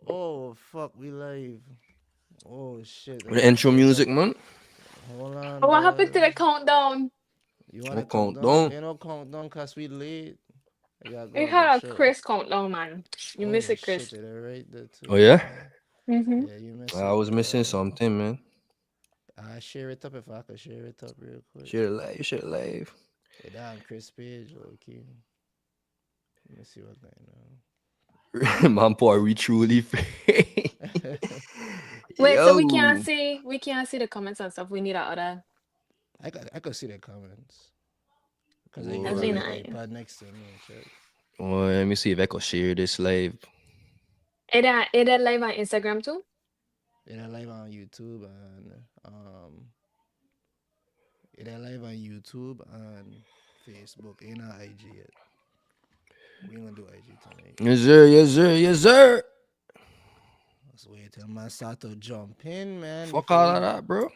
Oh fuck, we live. Oh shit, let The me intro share it up. music, man. Hold on, What happened to boy. the countdown? You wanna No count down? countdown. You know count down cause we late. I gotta go We on the had a show. Chris countdown, man. You miss Oh it, shit, Chris. did I write that too? Oh yeah, Mm-hmm. Yeah, you miss I it. was missing something, man. I share it up if I could share it up real quick. Shit live, shit live. Yeah, down Chris Page, okay. Let me see what's going Man, poor we truly free. on. Wait, so Yo, we can't see the comments and stuff. We need our other. I could see the comments because I That's use boy. really the nice. iPad next to me. Check. Boy, let me see if I can share this live. It live on Instagram too. It are live on YouTube and it are live on YouTube and Facebook. Ain't on IG yet. We ain't gonna do IG tonight. Yes sir, yes sir, yes sir. Let's wait till man start to jump in, man. Fuck Before all we of that, bro.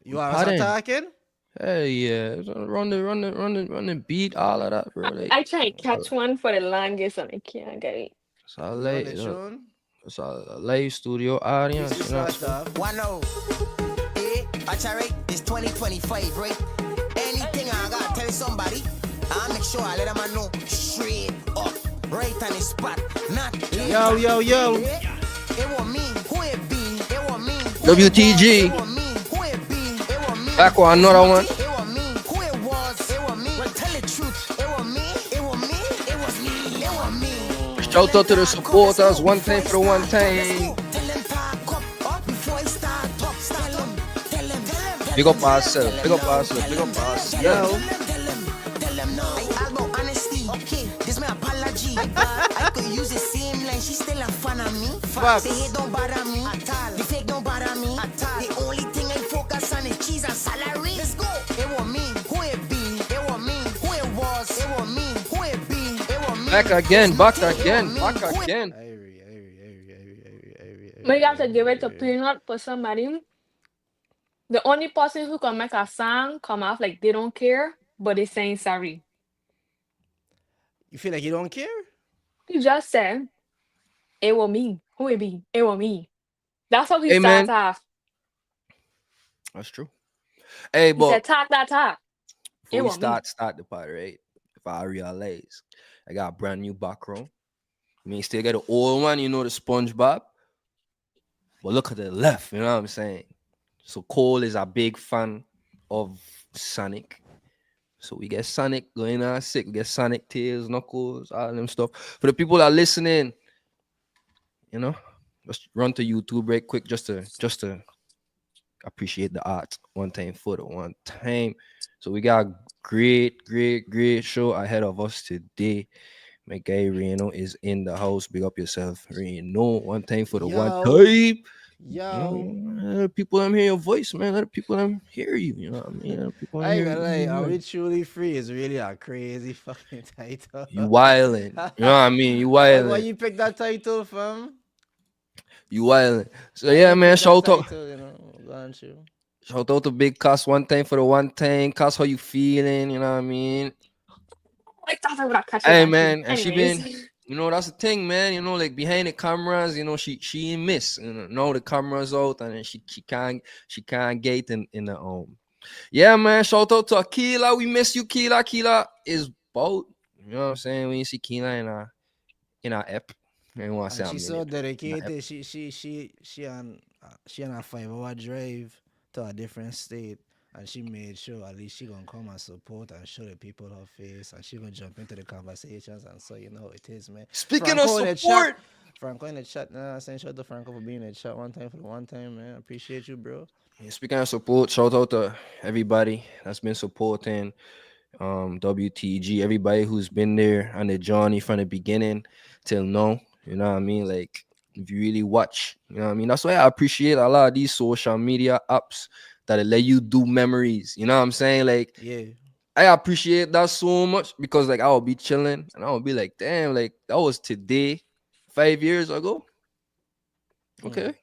you We are potting. attacking. Hey yeah, run the beat, all of that, bro. Like I try and catch one for the longest and I can't get it. it's all We run late, the tune. it's a live studio PC audience, you know what I'm scratched saying? off. 1-0. Watch out, right? It's 2025, right? Anything I gotta tell somebody, I'll make sure I let them know straight up, right on the spot. Not later. Yo. It was me, who it be? It was me, WTG. it was me, who it be? It was me. Back with another one. It was me, who it was? It was me. Well, tell the truth. It was me, it was me, it was me, it was me. Shout out to the supporters, one time for the one time. Tell them talk up before I start up. Tell them. Big up ourselves, big up ourselves, big up ourselves. Tell them no. I about honesty. Okay, this my apology. I could use the same line. She still a fan of me. Facts. The hate don't bother me at all. The fake don't bother me at all. The only thing I focus on is cheese and salary. Let's go. It was me. Who it be? It was me. Who it was? It was me. Who it be? It was me. Back again, back It was again, me. back Who it- again. We have to give it to Peanut for somebody. The only person who can make a song come off like they don't care, but they saying sorry. You feel like you don't care? He just said, it was me. Who it be? It was me. That's how he Hey starts man, off. that's true. Hey, He said, but talk that talk. before It we was me. start the party, right? If I realize I got a brand new background, I mean, still got the old one, you know, the SpongeBob. But look at the left, you know what I'm saying? So Cole is a big fan of Sonic. So we get Sonic going on sick. We get Sonic Tails, Knuckles, all them stuff. For the people that are listening, you know, just run to YouTube right quick just to appreciate the art one time for the one time. So we got a great show ahead of us today. My guy Reno is in the house. Big up yourself, Reno. One time for the one time. Yo. Let the people them hear your voice, man. Let the people them hear you. You know what I mean? Let the people them I ain't hear gonna lie, Are you. We Truly Free is really a crazy fucking title. You wildin'. You know what I mean? You Why wildin'. you pick that title, fam? You wildin'. So Why yeah, you man. pick that Shout out. title, you know? Go on, you. Shout out to Big Cass one time for the one time. Cass, how you feeling? You know what I mean? I thought I would have catch it Hey on him. man, and she been, Anyways. you know, that's the thing, man. You know, like behind the cameras, you know, she ain't miss. You know, now the cameras out, and then she can't get in the Yeah, man. Shout out to Akila. We miss you, Keela. Keela is both. You know what I'm saying? When you see Keela in our app, you want to say And a she's so minute. dedicated. She on a 5 hour drive to a different state, and she made sure at least she gonna come and support and show the people her face, and she gonna jump into the conversations, and so you know it is, man. Speaking of Franco in the chat, support, Franco in the chat. Nah, saying shout out to Franco for being in the chat one time for the one time, man. Appreciate you, bro. yeah, speaking of support, shout out to everybody that's been supporting WTG, everybody who's been there on the journey from the beginning till now. You know what I mean? Like if you really watch, you know what I mean? That's why I appreciate a lot of these social media apps that let you do memories. You know what I'm saying? Like Yeah, I appreciate that so much because like I'll be chilling and I'll be like, damn, like that was today, 5 years ago. mm. Okay.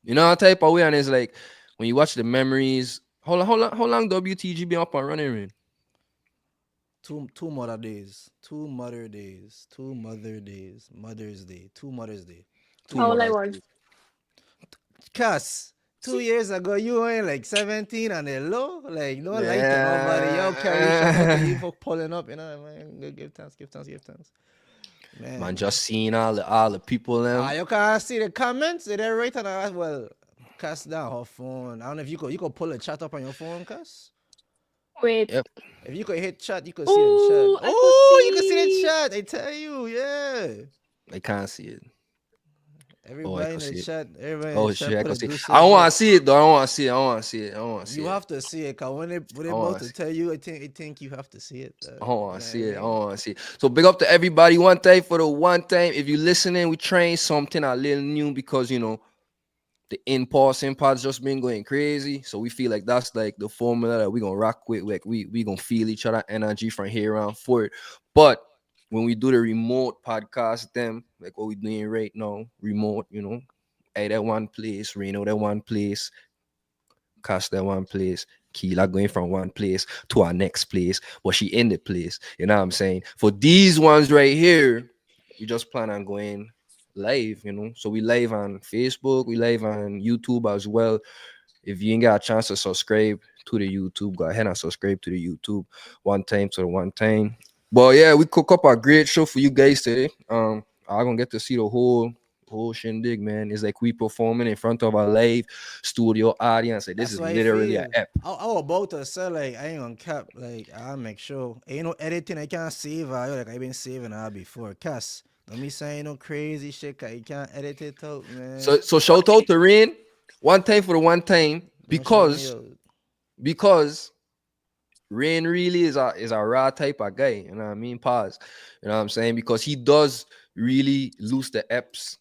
You know that type of way, and it's like when you watch the memories. How long WTG been up and running, man? two mother days, two mother days, Mother's Day, two Mother's Day. Two How old I mothers. was? Cuz 2 years ago you were like 17 and the low, like no light to nobody. Yo, carry shout out to you for pulling up, you know, man. Good, give thanks. Man, Man, just seeing all the people them. you can't see the comments. They're right on our well. Cast down her phone. I don't know if you could pull a chat up on your phone, cuz. Wait. Yep. If you could hit chat, you could see the Ooh, chat. I could Oh, you could see see. the chat. I tell you, yeah. I can't see it. Everybody in could the see it. chat, everybody in Oh the shit, chat I put can a see. deuce I don't want shit. to see it though. I don't want to see it. I don't want to see it. I don't want to see You it. have to see it, cause when they Oh, about I to see. tell you, I think you have to see it. I don't want to see it. I don't want to see it. So big up to everybody. One time for the one time. If you listening, we train something a little new because you know the in-person pod's just been going crazy. So we feel like that's like the formula that we gonna rock with. Like we gonna feel each other energy from here on forward. But when we do the remote podcast, them like what we doing right now, remote, you know, hey that one place, Reno that one place, Cash that one place, Keela going from one place to our next place, but she in the place. You know what I'm saying? For these ones right here, we just plan on going live, you know. So we live on Facebook, we live on YouTube as well. If you ain't got a chance to subscribe to the YouTube, go ahead and subscribe to the YouTube one time to the one time. But yeah, we cook up a great show for you guys today. I'm gonna get to see the whole shindig, man. It's like we performing in front of a live studio audience. Like, this That's is what I literally an feel. ep. I was about to say like I ain't gonna cap. Like I'll make sure ain't no editing I can't save. Like I been saving her before. Cause don't be saying no crazy shit. Cause you can't edit it out, man. So shout out to Rain one time for the one time Don't shout me out. because Rain really is a raw type of guy. You know what I mean? Pause. You know what I'm saying? Because he does really lose the eps.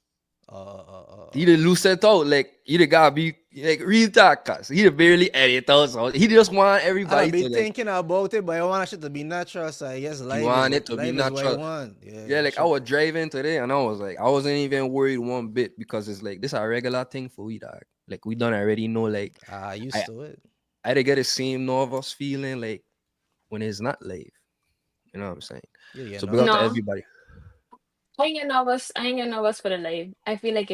He did lose it out. Like he done gotta be like real talk, cuz he done barely edit out. So he just want I everybody be to like thinking about it, but I want shit to be natural. So I guess life want is, it to be life is what I natural. want. Yeah, like I shit. was driving today and I was like, I wasn't even worried one bit because it's like this a regular thing for we dog. Like we done already know like I used I- to it. I had to get the same nervous feeling like when it's not live. You know what I'm saying? Yeah, So no. big up to No. everybody. I ain't get nervous. I ain't get nervous for the live. I feel like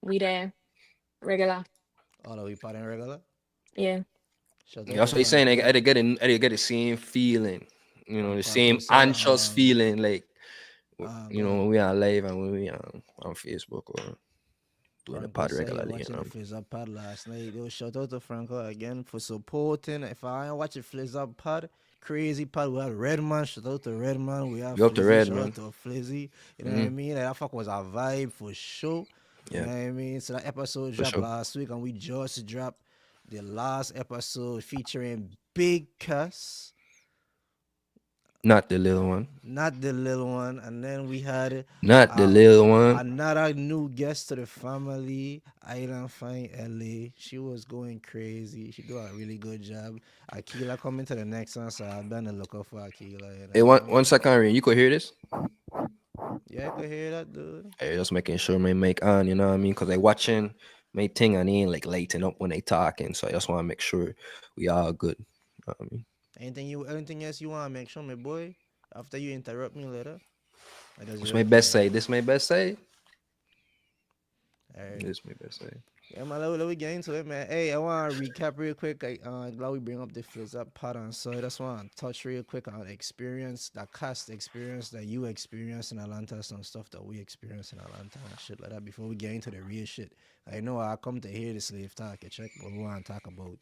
we there regular. Oh, no, we partying regular. Yeah. Shout out Yeah, that's to what he's saying. Franco. I had to get the same feeling. You know, the Franco same said, anxious feeling like you know, go when we are live and when we are on Facebook or doing the Franco pod said he regularly. You watching know? the Fliz Up Pod last night. Yo, shout out to Franco again for supporting. If I ain't watching Fliz Up Pod, crazy pod, we have Redman. Shout out to Redman. We have Big up to Flizzy. Redman. Shout out to Flizzy. You know what I mean? Like, that fuck was a vibe for sure. You Yeah. know what I mean? So that episode For dropped sure. last week, and we just dropped the last episode featuring Big Cuss, Not the little one. not the little one. And then we had Not the little one. another new guest to the family, Island Fine LA. She was going crazy. She do a really good job. Akila coming to the next one, so I've been on the lookout for Akila. You know Hey, what I mean? one second, Rain. You could hear this? Yeah, I could hear that, dude. Hey, just making sure my mic on, you know what I mean? Because I watching my thing and they ain't like lighting up when they talking. So I just want to make sure we all good. You know what I mean? Anything else you want to make sure, my boy? After you interrupt me later. What's my best say? This my best say? Alright. This my best say. Yeah, man, let me get into it, man. Hey, I want to recap real quick. Glad we bring up the Fliz Up Pod on. So I just want to touch real quick on experience, that cast experience that you experienced in Atlanta, some stuff that we experienced in Atlanta and shit like that before we get into the real shit. I know I come to hear the slave talk, you check, but we want to talk about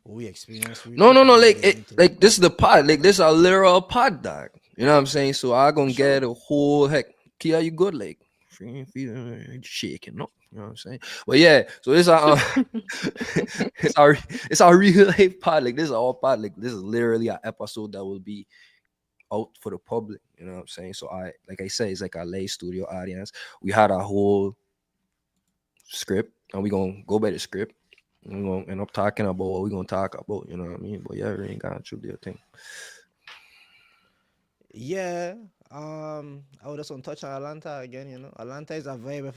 what we experienced. real No, quick and like get it, into like this is the pod. Like this is a literal pod, dog. You know what I'm saying? So I gonna get a whole heck. Kia, you good? Like shaking up. You know what I'm saying? But yeah, so this it's our real life pod. Like this is our pod. Like this is literally an episode that will be out for the public. You know what I'm saying? So like I said, it's like a live studio audience. We had a whole script, and we gonna go by the script. We're gonna end up talking about what we're gonna talk about. You know what I mean? But yeah, we ain't got to do your thing. Yeah, I would just want to touch on Atlanta again. You know, Atlanta is a vibe.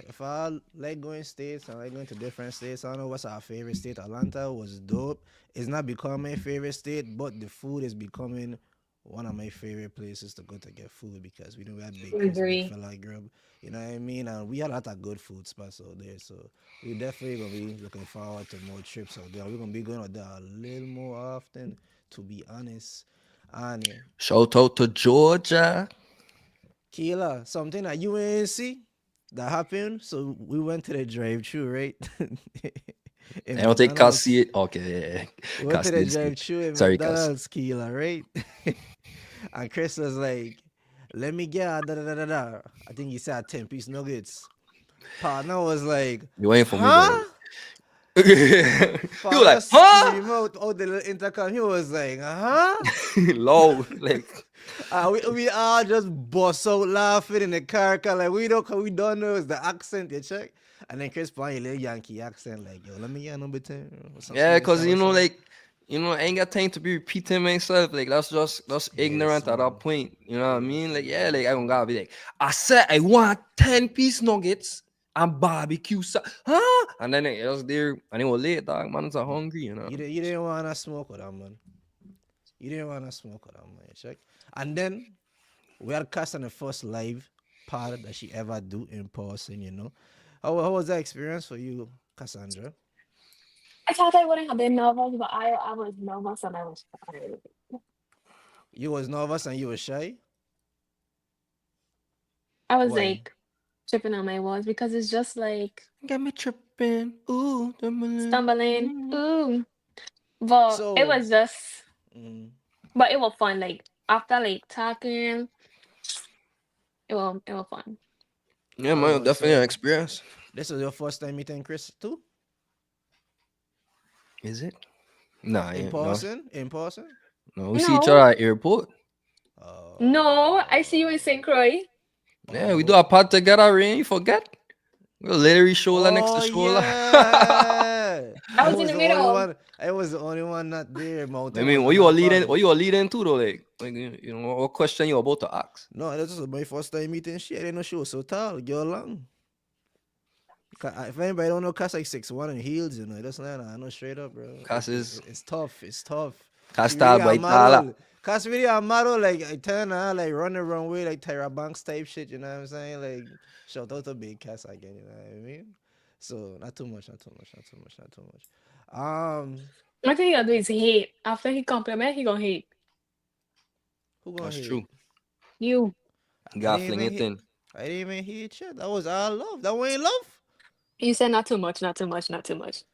If I like going states and like going to different states, I don't know what's our favorite state. Atlanta was dope. It's not becoming my favorite state, but the food is becoming one of my favorite places to go to get food because we know we had big Chris, big Agree. fella grub. You know what I mean? And we had a lot of good food spots out there. So we definitely gonna be looking forward to more trips out there. We're gonna be going out there a little more often, to be honest. And yeah, Shout out to Georgia. Keela, something that you ain't see that happened. So we went to the drive-through, right? In I don't think McDonald's. see it. Okay, We went to the Cass. drive-through in Sorry, Cass. McDonald's, Keela, right? And Chris was like, let me get a da da da da da. I think he said 10-piece nuggets. Partner was like, You waiting for huh? me, bro? You Partner were like, huh? scream out the little intercom. He was like, huh? Low, like We all just bust out laughing in the car. Cause like we don't know it's the accent, you check. And then Chris playing a little Yankee accent, like, yo, let me get number 10. Or something yeah, like cause that, you or know, something. like I ain't got time to be repeating myself. Like that's ignorant at man. that point. You know what I mean? Like Yes, like I don't gotta be like, I said I want 10-piece nuggets and barbecue sauce, huh? And then it was there, and it was late, dog. Man, it's hungry, you know. You didn't want to smoke with them, man. You didn't want to smoke with them, man. You check. And then we had Cass on the first live part that she ever do in person, you know. How was that experience for you, Cassandra? I thought I wouldn't have been nervous, but I was nervous and I was tired. You was nervous and you was shy? I was Why? like tripping on my words because it's just like Got me tripping, ooh, stumbling. Ooh. But So, it was just, mm, but it was fun. Like after like talking, it was fun. Yeah, I was man, gonna definitely an say, experience. this was your first time meeting Chris too? Is it? Nah, In yeah, person? In person? no. We see each No, other at airport. no, I see you in St. Croix. Yeah, we do a pod together, Rain. You forget? We'll literally shoulder next to Oh shoulder. yeah. I was in the the only middle. one. I was the only one not there. I Mountain mean, was what in you are Hong leading? Kong. What you are leading to though? Like you know, what question you about to ask? No, this was my first time meeting. She I didn't know she was so tall, girl long. If anybody don't know, Cass like 6'1" and heels, you know. That's not. I know straight up, bro. Cass is It's tough. It's tough. Cass She style really a by Tala. model. Cass really a model. Like I turn her like run the wrong way, like Tyra Banks type shit. You know what I'm saying? Like shout out to Big Cass again. You know what I mean? So not too much. Not too much. Not too much. Not too much. I think he'll do is hate. After he compliment, he gonna hate Who gonna That's hate? true. you. You I gotta didn't fling even it hit. in. I didn't even hit shit. That was all love. That wasn't love. You said not too much, not too much, not too much.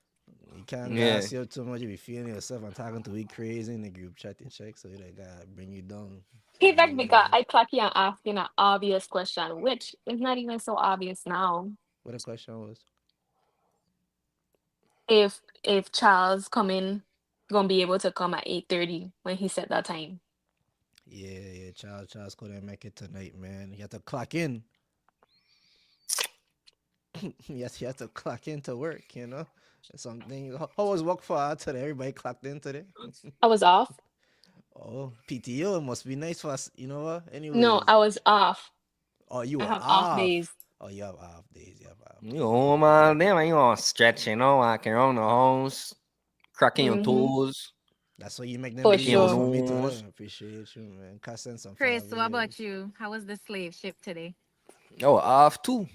You can't Yeah. gas you up too much. You be feeling yourself and talking to we crazy in the group chat and check. So that gotta bring you down. He like because I thought he asking an obvious question, which is not even so obvious now. What the question was? If Charles come in, gonna be able to come at 8:30 when he set that time. Yeah. Charles couldn't make it tonight, man. He had to clock in. Yes, he had to clock in to work, you know? Something. How was work for her today? Everybody clocked in today? I was off. Oh, PTO. It must be nice for us. You know what? No, Anyways. I was off. Oh, you I were have off off. days. Oh, you have off days. You have off. You know, man, damn, you on stretch, you know, I can run the homes, cracking your Mhm. toes. That's why you make them For videos sure. for me Nose. too. Appreciate you, man. Casting some Chris, fire what about videos. you? How was the slave ship today? Yo, off too.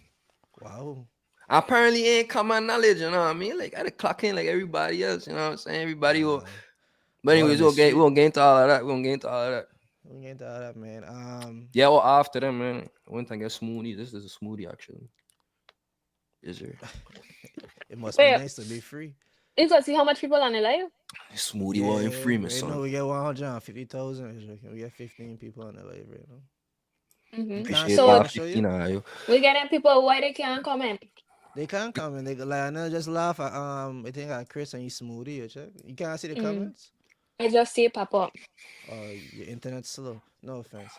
Wow. Apparently ain't common knowledge, you know what I mean? Like I had to clock in like everybody else, you know what I'm saying? Everybody will. Wow. But anyways, Word on the we'll get into all of that. We're gonna get into all of that. We get to all that, man. Yeah, well after them, man. I went and get smoothie. This is a smoothie actually. Is there? It must be Wait, nice to be free. you can see how much people on the live? Smoothie wasn't free, my right son. now we get 150,000. We get 15 people on the live right now. Mm-hmm. Appreciate So- that. Show you? 15, yo. We getting people why they can't comment. They can't comment. They like I know just laugh at I think at Chris and you smoothie. You check. You can't see the Mm. comments. I just see it pop up. Your internet's slow. No offense.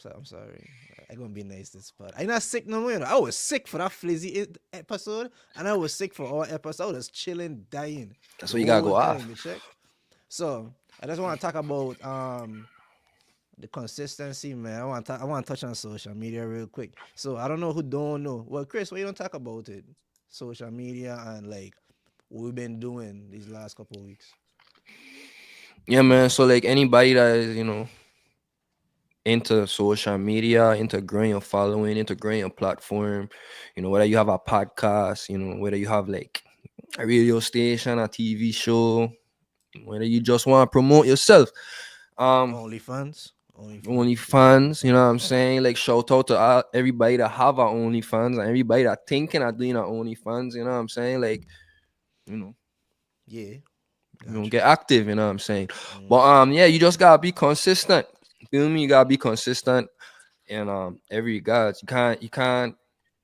So I'm sorry. I'm gonna be nice this part. I'm not sick no more. You know. I was sick for that flizzy episode, and I was sick for all episodes. I was chilling, dying. That's what you gotta go whole off. time, you check. So I just want to talk about the consistency, man. I want to touch on social media real quick. So I don't know who don't know. Well, Chris, why you don't talk about it? Social media and like what we've been doing these last couple of weeks. Yeah, man. So like anybody that is, into social media, into growing your following, into growing your platform, whether you have a podcast, whether you have like a radio station, a TV show, whether you just want to promote yourself. OnlyFans. OnlyFans, you know what I'm saying? Like shout out to everybody that have a OnlyFans and everybody that thinking of doing a OnlyFans, you know what I'm saying? Like, you know, Yeah. get active, you know what I'm saying? But yeah, you just gotta be consistent. Feel me? You gotta be consistent in every regards. You can't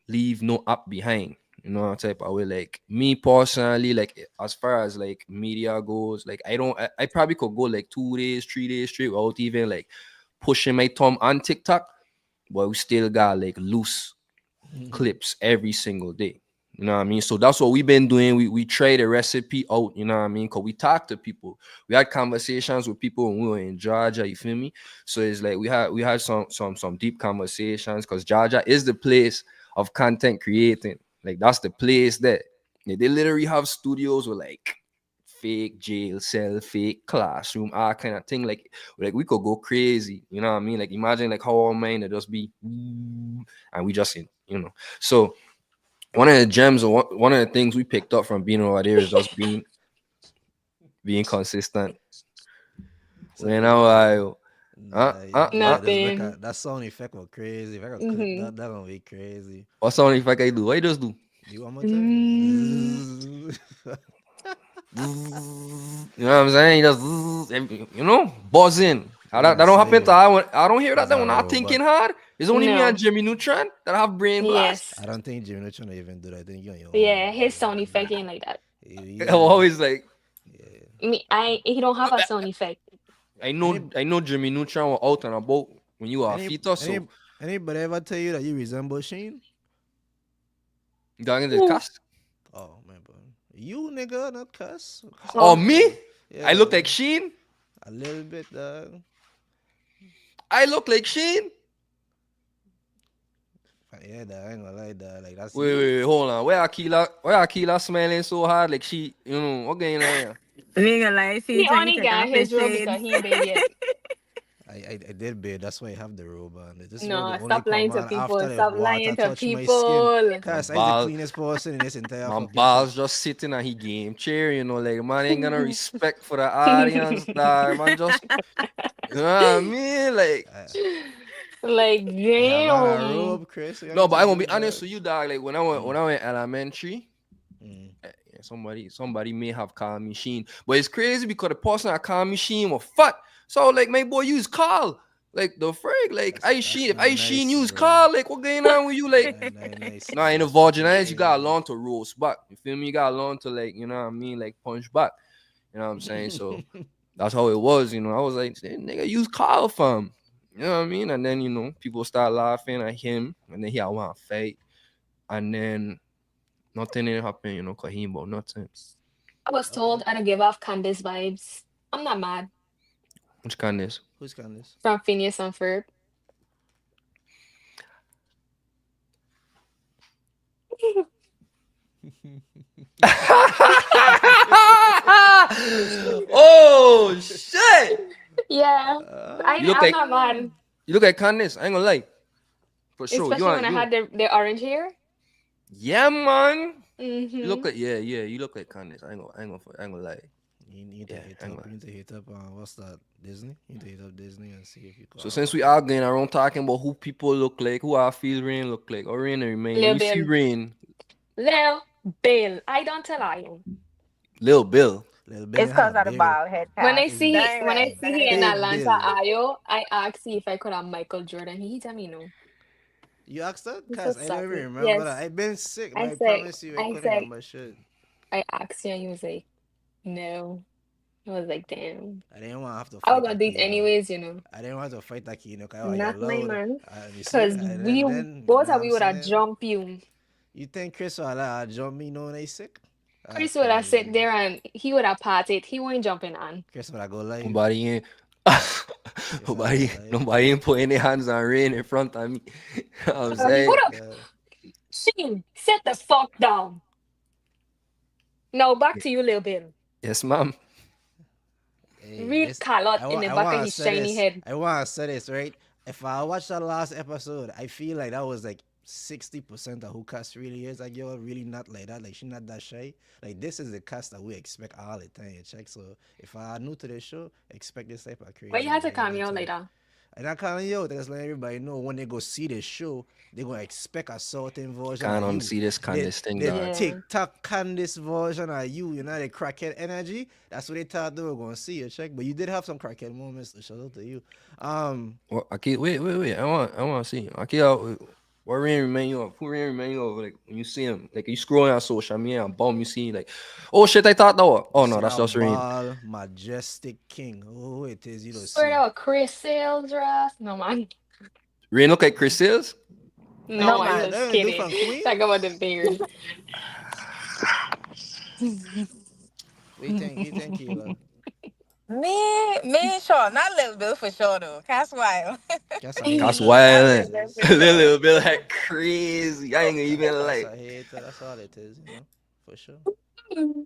leave no app behind. You know what type of way. Like me personally, like as far as like media goes, like I probably could go like 2 days, 3 days straight without even like pushing my thumb on TikTok, but we still got like loose clips every single day. You know what I mean? So that's what we've been doing. We try the recipe out, you know what I mean? Because we talk to people. We had conversations with people when we were in Georgia, you feel me? So it's like we had some deep conversations because Georgia is the place of content creating. Like that's the place that they literally have studios with like fake jail cell, fake classroom, all kind of thing. Like we could go crazy, you know what I mean? Like imagine like how our mind would just be and we just so one of the gems or one of the things we picked up from being over there is just being consistent. So Man, I just look Nothing. at that sound effect was crazy. If I could clip Mhm. that gonna be crazy. what sound effect I do? What you just do? You one more Mm. time? You know what I'm saying? Just buzzing. That don't happen to I don't hear that That's a when I'm robot. thinking hard. It's only me and No. Jimmy Neutron that have brain blast. Yes. I don't think Jimmy trying to even do that. I think you're on your own. Yeah, his sound effect ain't like that. I'm always like He don't have a sound effect. I know Jimmy Neutron was out and about when you are a fetus, so Anybody ever tell you that you resemble Shane? down in the Ooh. cast. Oh man, bro. You nigga, not cuss. Oh me? Yeah, I look like Sheen? a little bit, dog. I look like Sheen? Yeah, dog. I ain't gonna lie, dog. Like that's Wait, hold on. Where Akila smiling so hard like she, what going on here? We gonna lie, see He it when you only take got off his his robe shades. because he ain't bathed yet. I did bed. That's why I have the robe on. This No, robe only stop lying come to on people. after the Stop water lying to touch my skin. people. Cause I'm ball- the cleanest person in this entire My fucking balls just sitting on his game chair, like man ain't gonna respect for the audience, dog. Man just you know what I mean? Like Like, yeah, man, a damn. robe, Chris. no, but I'm gonna be honest with you, dog. Like when I went elementary, Mm. yeah, somebody may have called me Sheen, but it's crazy because the person that called me Sheen was fat. So like my boy use Carl. Like the frig, like That's Sheen. If not Sheen nice, use bro. Like, what going on with you? Like Nice. no, in the virginize, you gotta learn to roast back. You feel me? You gotta learn to like, you know what I mean, like punch back. You know what I'm saying? So that's how it was, I was like, nigga, use Carl fam. You know what I mean? And then, people start laughing at him, and then he want to fight. And then nothing didn't happen, cause he about nothing. I was told I don't give off Candace vibes. I'm not mad. Which kind is? Who's Candice? From Phineas and Ferb. Oh shit! Yeah. You look I'm like not mad. you look like Candice. I ain't gonna lie. For sure. Especially when I had the orange hair. Yeah, man. Mm-hmm. You look like you look like Candice. I ain't gonna lie. You need to hit up. You need to hit up. What's that? Disney. You need to hit up Disney and see if you can. So since we are going around talking about who people look like, who I feel Rain look like, or Rain remain, Lil you see Bill. Rain, Lil Bill. I don't tell you. Lil Bill. Little bit It's because of the bald head. When I cap. see Dang when I right, see dang he in Big right. Atlanta, Bill. Io, I asked if I could have Michael Jordan. He tell me no. You asked that? He's Cause so I don't sorry. even remember Yes. that. I've been sick. But I I said- promise you, I I couldn't said- remember shit. I asked you and he was like, no. I was like, damn. I didn't want to have to. I was fight gonna do it Aquino. anyways, I didn't want to fight Aquino. Cause I was Not my loud. man. You see? Because And we then, both you know of we what would I'm have saying? jumped you. You think Chris would have jumped me knowing he's sick? Chris would have sat there and he would have parted. He won't jumping on. Chris would have go live. Nobody ain't Nobody- nobody ain't putting their hands on Rain in front of me. I'm He saying would have. Sheen, sit the fuck down. Now back to you, Lil Bill. yes, ma'am. Real callot in the back of his shiny head. I want to say this, right? If I watch that last episode, I feel like that was like 60% of who Cass really is. Like, yo, really not like that. Like, she not that shy. Like, this is the cast that we expect all the time. You check. So, if I new to the show, expect this type of crazy. But he has a behavior cameo too. later. And I calling you out, that's letting everybody know when they go see the show, they're gonna expect a certain version Can't of you. unsee this Candice thing, The dog. Yeah. TikTok Candice version of you, you know, the crackhead energy. That's what they thought they were gonna see. You check, but you did have some crackhead moments. To shout out to you. Well, Akil, wait. I want to see him. Akil, what ring remain you of? Who ring remain you of? Like when you see him, like you scrolling on social media and boom, you see like, oh shit, I thought that was. Oh no, see that's that just Rain. ball, majestic king. Oh, it is. You don't see. Swear that was Chris Sales, Ross. No, man. Rain look like Chris Sales. No, man, I'm they just do kidding. from Queen? Talk about the beard. We think, Keela. Me, sure. Not Little Bill for sure, though. Cass Wild. That's a That's hater. wild. That's A little bit like crazy. I ain't gonna even That's like. a hater. That's all it is, you know, for sure.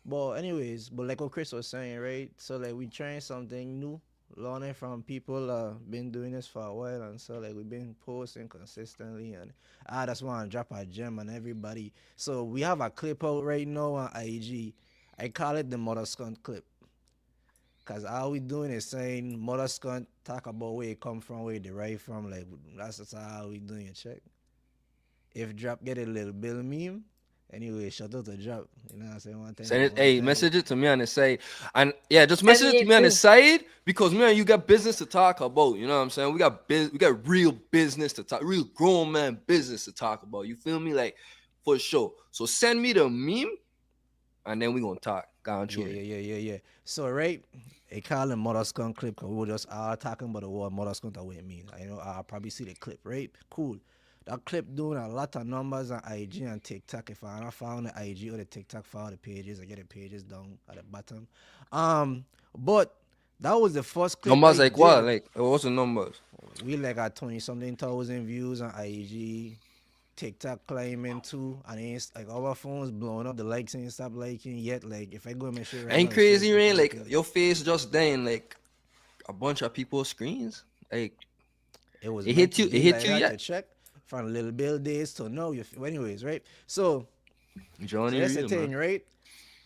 But anyways, but like what Chris was saying, right? So like we trying something new, learning from people been doing this for a while, and so like we've been posting consistently, and I just want to drop a gem on everybody. So we have a clip out right now on IG. I call it the Mother Skunt clip. Cause all we doing is saying Mother Skunt, talk about where it come from, where it derived from, like that's just how we doing it, check. If Drop get a little bill meme, anyway, shout out to Drop. You know what I'm saying? One thing. Send it, one hey, thing. message it to me on the side. And yeah, just message it to it me on the too. side because me and you got business to talk about. You know what I'm saying? We got real business to talk, real grown man business to talk about. You feel me? Like for sure. So send me the meme and then we gonna talk. Gone through it. Yeah. So right, I call it Mother Skunk clip because we were just all talking about the word Mother Skunk that we mean. I know I'll probably see the clip, right? Cool. That clip doing a lot of numbers on IG and TikTok. If I not found the IG or the TikTok, follow the pages. I get the pages down at the bottom. But that was the first clip. Numbers I like what? did. Like what's the numbers? We like got 20-something thousand views on IG. TikTok climbing too, and it's like our phones blowing up. The likes ain't stop liking yet. Like if I go in my shit right Ain't now, crazy, Facebook, Rain. like, Like your face just then, like a bunch of people's screens. Like it was it meant hit to you- be it hit like you that yet? to check from Little Bill days to now. Anyways, right? So Johnny that's the Real, thing, man. right?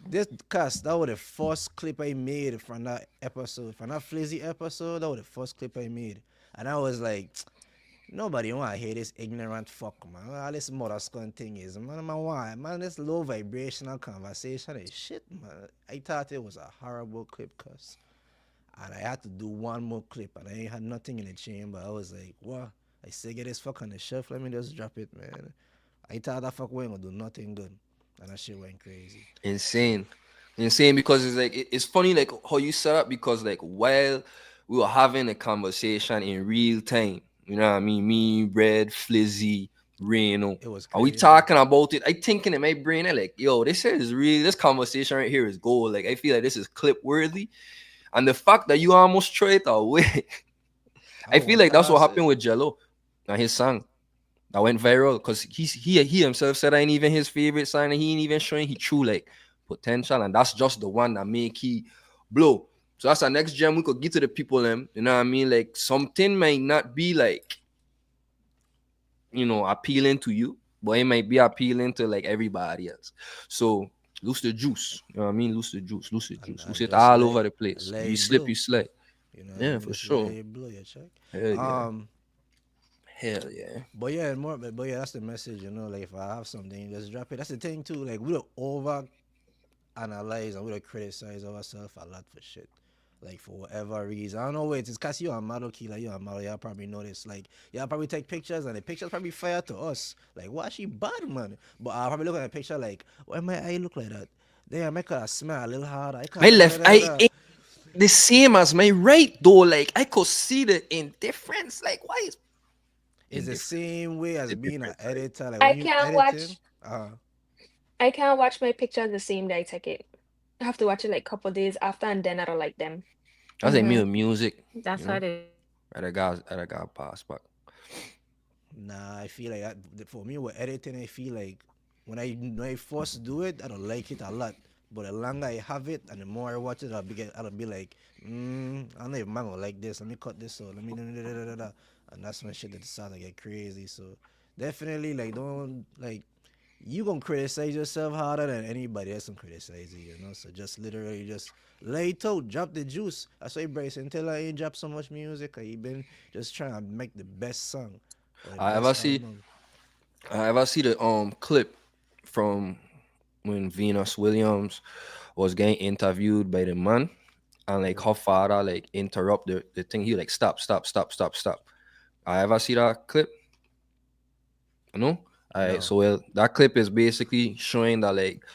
This cast, that was the first clip I made from that episode. From that Flizzy episode, that was the first clip I made. And I was like, nobody want to hear this ignorant fuck, man. All this Mother Skunt thing is, man, this low vibrational conversation is shit, man. I thought it was a horrible clip, cuz. And I had to do one more clip, and I ain't had nothing in the chamber. I was like, what? I still get this fuck on the shelf, let me just drop it, man. I thought that fuck wasn't gonna do nothing good. And that shit went crazy. Insane because it's like it's funny like how you set up because like while we were having a conversation in real time, you know what I mean? Me, Red, Flizzy, Reno. It was Are we crazy. talking about it? I thinking in my brain, I like, yo, this is real. This conversation right here is gold. Like I feel like this is clip worthy. And the fact that you almost throw it away, I feel like that's what happened with Jello and his song. That went viral because he himself said that ain't even his favorite song and he ain't even showing he true like potential, and that's just the one that make he blow. So that's our next gem we could give to the people them. You know what I mean? Like something might not be like, you know, appealing to you, but it might be appealing to like everybody else. So loose the juice. You know what I mean? Loose the juice. Loose it And all just over let- the place. let You it slip, blow. you slide. You know, Yeah, for just sure. let it blow your check. Hell yeah. Um, Hell yeah. But yeah, but yeah, that's the message, you know. Like if I have something, just drop it. That's the thing too. Like we don't over analyze and we don't criticize ourselves a lot for shit. Like for whatever reason, I don't know. Wait, it's cause you're a model killer. You're a model. Y'all probably know this. Like y'all probably take pictures and the pictures probably fire to us. Like why she bad, man? But I probably look at the picture like, why my eye look like that? Damn, I could smile a little harder. My left eye ain't the same as my right though. Like I could see the indifference. Like why is It's the same way as It's being an different, right? editor. Like I when you can't editing, I can't watch my pictures the same day I take it. I have to watch it like a couple days after, and then I don't like them. that's like me with music. That's You know? what it I got pass back. nah, I feel like for me with editing, I feel like when I first do it, I don't like it a lot. But the longer I have it and the more I watch it, I'll be like, I don't know if man gonna like this. Let me cut this out. Let me da. And that's when shit that start to get crazy. So definitely like don't like you gonna criticize yourself harder than anybody else can criticize you, you know. So just literally just lay it out, drop the juice. That's why Bryson Tiller ain't dropped so much music. He been just trying to make the best song. Or the I ever best see album. I ever see the clip from when Venus Williams was getting interviewed by the man, and like her father like interrupt the thing. He like stop. I ever see that clip? No? Alright, No. so that clip is basically showing that like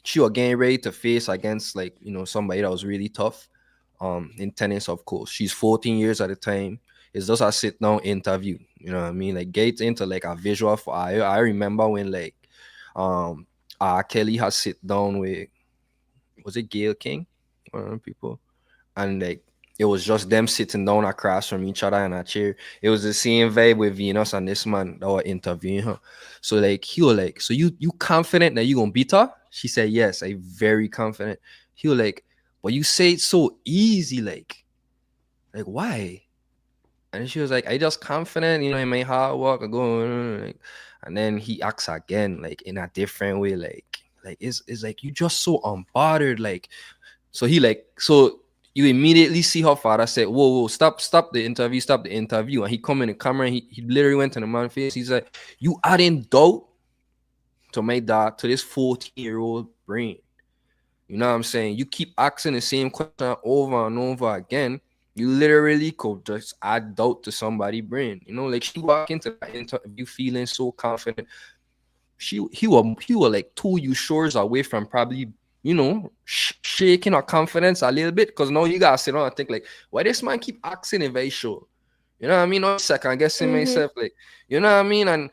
she was getting ready to face against like, you know, somebody that was really tough. In tennis, of course. She's 14 years at the time. It's just a sit down interview. You know what I mean? Like get into like a visual for I remember when like Kelly has sit down with, was it Gail King? One of them people. And like it was just them sitting down across from each other in a chair. It was the same vibe with Venus and this man that were interviewing her. So like he was like, so you confident that you gonna beat her? She said yes, I very confident. He was like, but you say it so easy, like why? And she was like, I just confident, you know, in my hard work, I go, like, and then he acts again, like in a different way, like it's like you just so unbothered, like. So he like, so you immediately see her father say, whoa, stop the interview. And he come in the camera and he literally went to the man's face. He's like, you adding doubt to my dad, to this 14-year-old brain. You know what I'm saying? You keep asking the same question over and over again. You literally could just add doubt to somebody's brain. You know, like she walk into that interview feeling so confident. He was like 2 shores away from probably, you know, shaking her confidence a little bit, because now you gotta sit down and think like, why this man keep asking if I sure? You know what I mean? Not second guessing myself, like, you know what I mean? And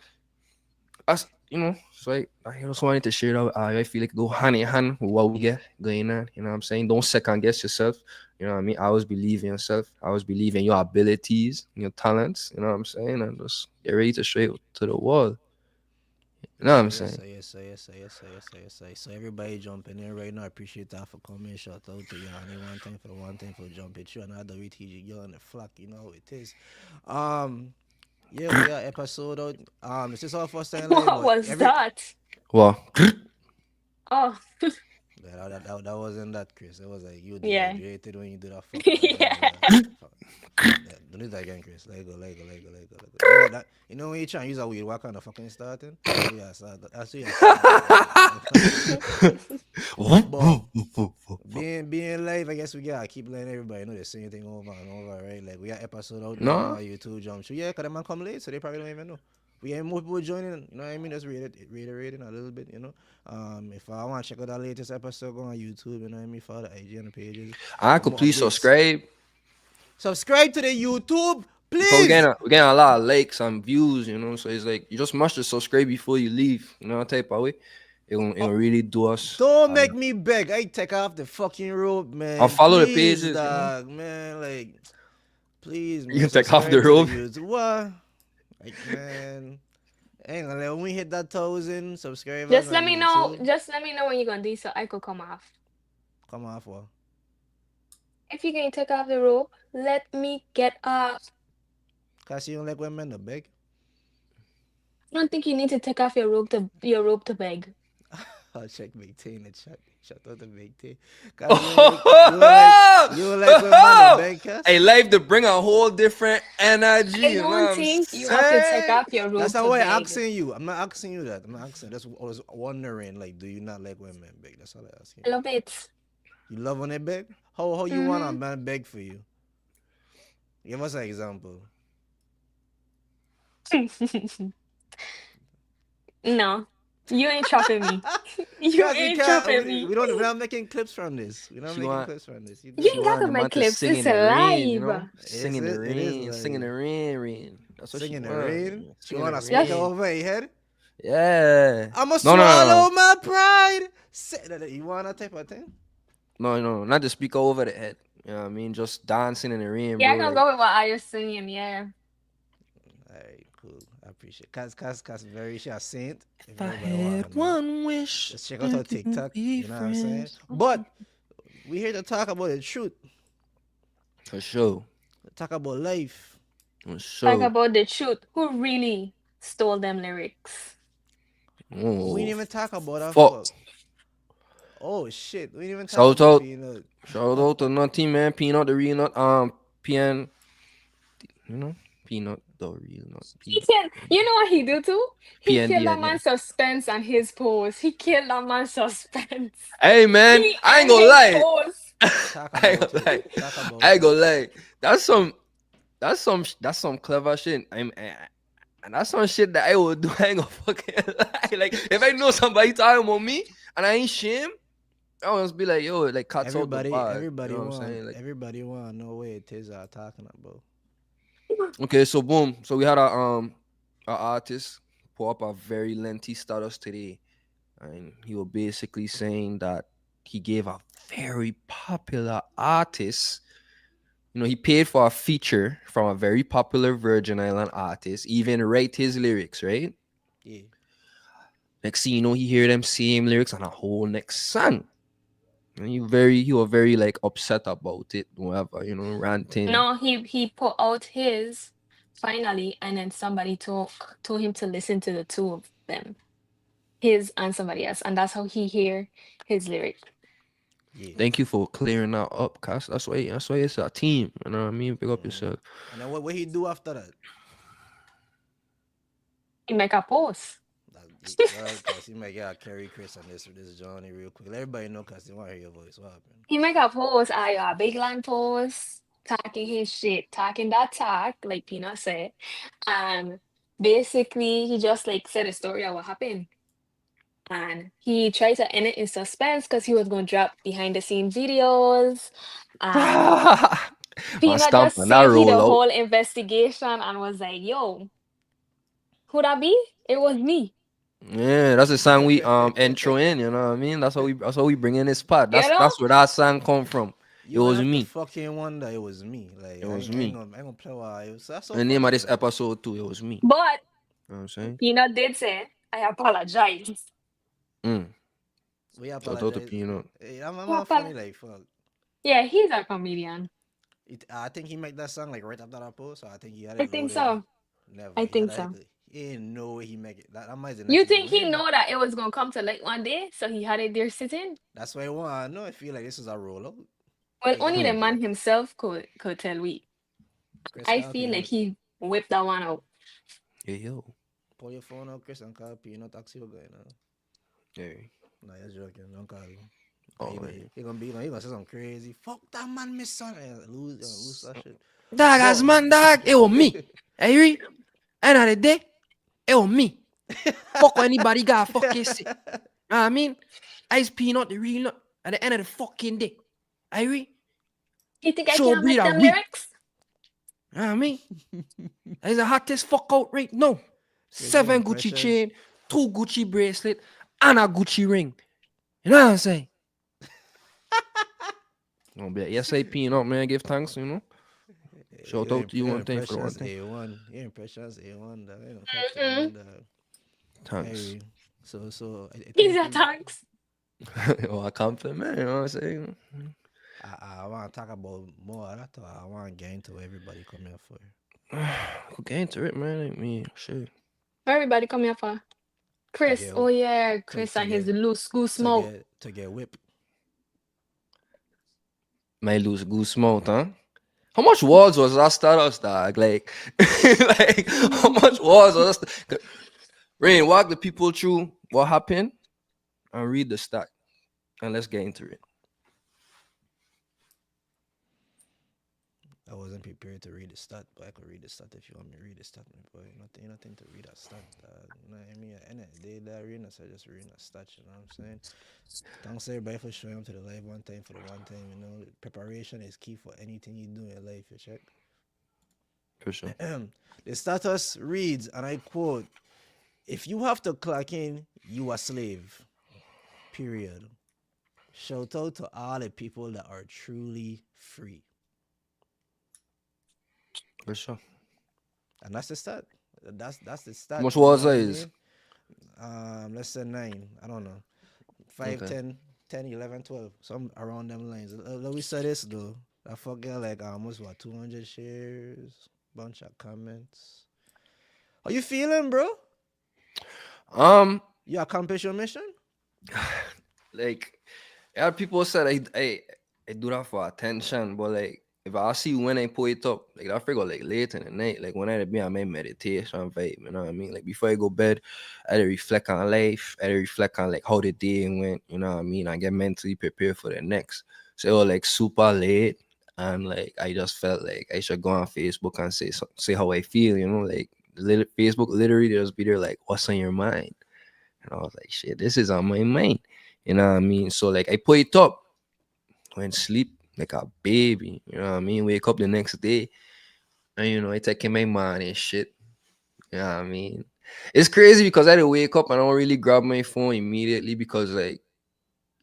as you know, so I just wanted to share that. I feel like go hand in hand with what we get going on. You know what I'm saying? Don't second guess yourself. You know what I mean? I always believe in yourself. I always believe in your abilities, your talents. You know what I'm saying? And just get ready to straight to the wall. You know what I'm saying? Yes. So everybody jumping in right now. I appreciate that for coming. Shout out to you. And one thing for jumping through another WTG. You're on the flock. You know how it is. Yeah, we got episode out. This is our first time live. What was that? Well, Oh, Yeah, that wasn't that, Chris. It was like you Yeah. dehydrated when you did that. Fuck. Yeah. Yeah, don't do that again, Chris. Let go. You know, you know when you try and use a weed, what kind of fucking starting? That's being live, I guess we gotta keep letting everybody know the same thing over and over, right? Like we got episode out No. now on YouTube jump through. Yeah, cause the man come late, so they probably don't even know. We have more people joining, you know what I mean? Just reiterating a little bit, you know. If I want to check out that latest episode, go on YouTube, you know what I mean? Follow the IG and the pages. I could More please updates. subscribe. Subscribe to the YouTube, Because please. we're getting a lot of likes and views, you know. So it's like you just must just subscribe before you leave, you know, type of way. It'll really do us. Don't make me beg. I take off the fucking rope, man. I'll follow the Please, pages, you know. dog, man. Like, please, man. You can take off subscribe the to rope? YouTube. What? Like, man. Hang on, when we hit that 1,000 subscribers, Just let on me know. YouTube, Just let me know when you're gonna do so I could come off. Come off, what? If you can take off the rope, let me get off. Cause you don't like when men to beg. I don't think you need to take off your rope to beg. I'll check Big T in the chat. Shout out to Big T. Cause you don't like when men to beg, cuz? Hey, life to bring a whole different energy. I You know what don't I'm think you have to take saying? off your rope That's to not why beg. I'm asking you. I'm not asking you that. I'm not asking. That's what I was wondering. Like, do you not like when men beg? That's all I ask you. I love it. You love when they beg? How you want a Mhm. man beg for you? Give us an example. No, you ain't chopping me. You Guys, ain't chopping me. we're not making clips from this. We're not She making want- clips from this. You She ain't got want to the make man to clips. sing in It's the rain, you live. know? Sing in the It is rain, sing in the rain. That's what Sing in she the want. rain. Sing You in want the to speak rain. over your head? Yeah. I'ma No, swallow no. my pride. You want that type of thing? No, not the speaker over the head. You know what I mean? Just dancing in the rain, Yeah, I bro. can like- go with what I was singing. Yeah. Alright, cool. I appreciate. Cause very she a saint. If I everybody wanna had know. one wish, Just check out her we could TikTok. be You know what I'm saying? friends. But we here to talk about the truth. For sure. Talk about life. For Talk sure. about the truth. Who really stole them lyrics? We didn't Oh, even talk about that. fuck. Fuck. Oh shit. We didn't even talk Shout about out. Peanut. Shout out to Nutty, man. Peanut, the real nut. PN. You know? Peanut, the real nut. He killed. You know what he do too? He PND, killed that yeah. man's suspense on his post. He killed that man's suspense. Hey, man. He I ain't and gonna his lie. post. Talk I ain't about gonna lie. it. Talk about I ain't it. gonna lie. That's some clever shit. And that's some shit that I would do. I ain't gonna fucking lie. Like if I know somebody talking about me and I ain't shame, I would just be like, yo, like cuts Everybody, out the bag. everybody You know what I'm want, saying? Like, everybody want to know what it is I'm talking about. okay, so boom. So we had a artist put up a very lengthy status today, and he was basically saying that he gave a very popular artist. You know, he paid for a feature from a very popular Virgin Island artist, even write his lyrics, right? Yeah. Next thing you know, he hear them same lyrics on a whole next song. And he was very like upset about it, whatever, you know, ranting. No, he put out his finally, and then somebody told him to listen to the two of them, his and somebody else, and that's how he hear his lyric. Yeah. Thank you for clearing that up, cuz that's why it's a team. You know what I mean? Pick up yourself. And then what he do after that? He make a post. Cause he might get Kerry Chris and this Johnny real quick. Let everybody know cause they want to hear your voice. What happened? He make a post, a big line post, talking his shit, talking that talk, like Peanut said. And basically he just like said a story of what happened. And he tried to end it in suspense because he was gonna drop behind the scene videos. And My Peanut stamp just on that sent me the roll out. whole investigation and was like, yo, who that be? It was me. Yeah, that's the song we intro in, you know what I mean? That's how we bring in this part. You know? That's where that song come from. You was have to me. fucking wonder it was me. Like It was I me. ain't gonna play why. That's so The name of funny, this though. episode too, it was me. But You know what I'm saying? Peanut did say, I apologize. We Shout out to apologize. Peanut. Hey, I'm Well, not funny like fuck. Yeah, he's a comedian. I think he made that song like right after that post. So I think he had I it think loaded. so. Never. I He think had so. it- He didn't know he make it. That might be the You next think he win. know that it was gonna come to light one day, so he had it there sitting? That's why I want. I know. I feel like this is a rollout. Well, Yeah, only the yeah. man himself could tell we. Chris, I call feel like Peanut. he whipped that one out. Hey yo. Pull your phone out, Chris, and call Peanut. Taxi will go now. Hey. Nah, you're joking. Don't call him. Oh, he, man. he gonna be like, he gonna say something crazy. Fuck that man, miss son. And lose that shit. Dog, as man, dog, it was me. Hey, you read? End of the day, it was me. Fuck what anybody got fucking say. Know what I mean? Ice Peanut, the real nut. At the end of the fucking day. Hey, read? You think I So can't make breed a them week. lyrics? Know what I mean? It's the hottest fuck out right now. 7 Gucci pressure. chain, 2 Gucci bracelet, and a Gucci ring. You know what I'm saying? Don't be like, yes, I Peanut, man. Give thanks, you know. Shout out to you one thing for one thing. A1. Your impressions A1. Dog. I ain't gonna catch that one, dog. Thanks. Hey, so I He's think a thanks. Oh, a compliment, you know what I'm saying? I want to talk about more. I thought I want to get into what everybody come here for. We'll get into it, man. Like me, shit. Everybody come here for Chris. get- Oh yeah, Chris to and his get- loose goose smoke. To get whipped. My loose goose mouth, huh? How much words was that status, dog? Like, like how much words was that? Rain, walk the people through what happened and read the stat. And let's get into it. I wasn't prepared to read the stat, but I could read the stat if you want me to read the stat, my boy. Nothing to read a stat. You know what I mean? At the end of the day, that arena, so just reading a stat, you know what I'm saying? Thanks everybody for showing up to the live one time for the one time, you know. Preparation is key for anything you do in life, you check. For sure. The status reads, and I quote, if you have to clock in, you a slave. Period. Shout out to all the people that are truly free. For sure. And that's the stat. That's the How stat. much You know wall what I size? mean? Let's say 9. I don't know. 5, Okay. 10, 11, 12. Some around them lines. Let me say this though. I forget like almost what 200 shares, bunch of comments. How you feeling, bro? Um, You accomplish your mission? like, yeah, people said I do that for attention, but like if I see when I put it up, like I figure like late in the night, like when I be on my meditation vibe, you know what I mean? Like before I go bed, I had to reflect on life, I had to reflect on like how the day went, you know what I mean? I get mentally prepared for the next. So it was like super late, and like I just felt like I should go on Facebook and say how I feel, you know, like Facebook literally just be there like, what's on your mind? And I was like, shit, this is on my mind. You know what I mean? So like I put it up, went sleep like a baby. You know what I mean? Wake up the next day and you know, I taking my man and shit. You know what I mean? It's crazy because I had to wake up and I don't really grab my phone immediately because like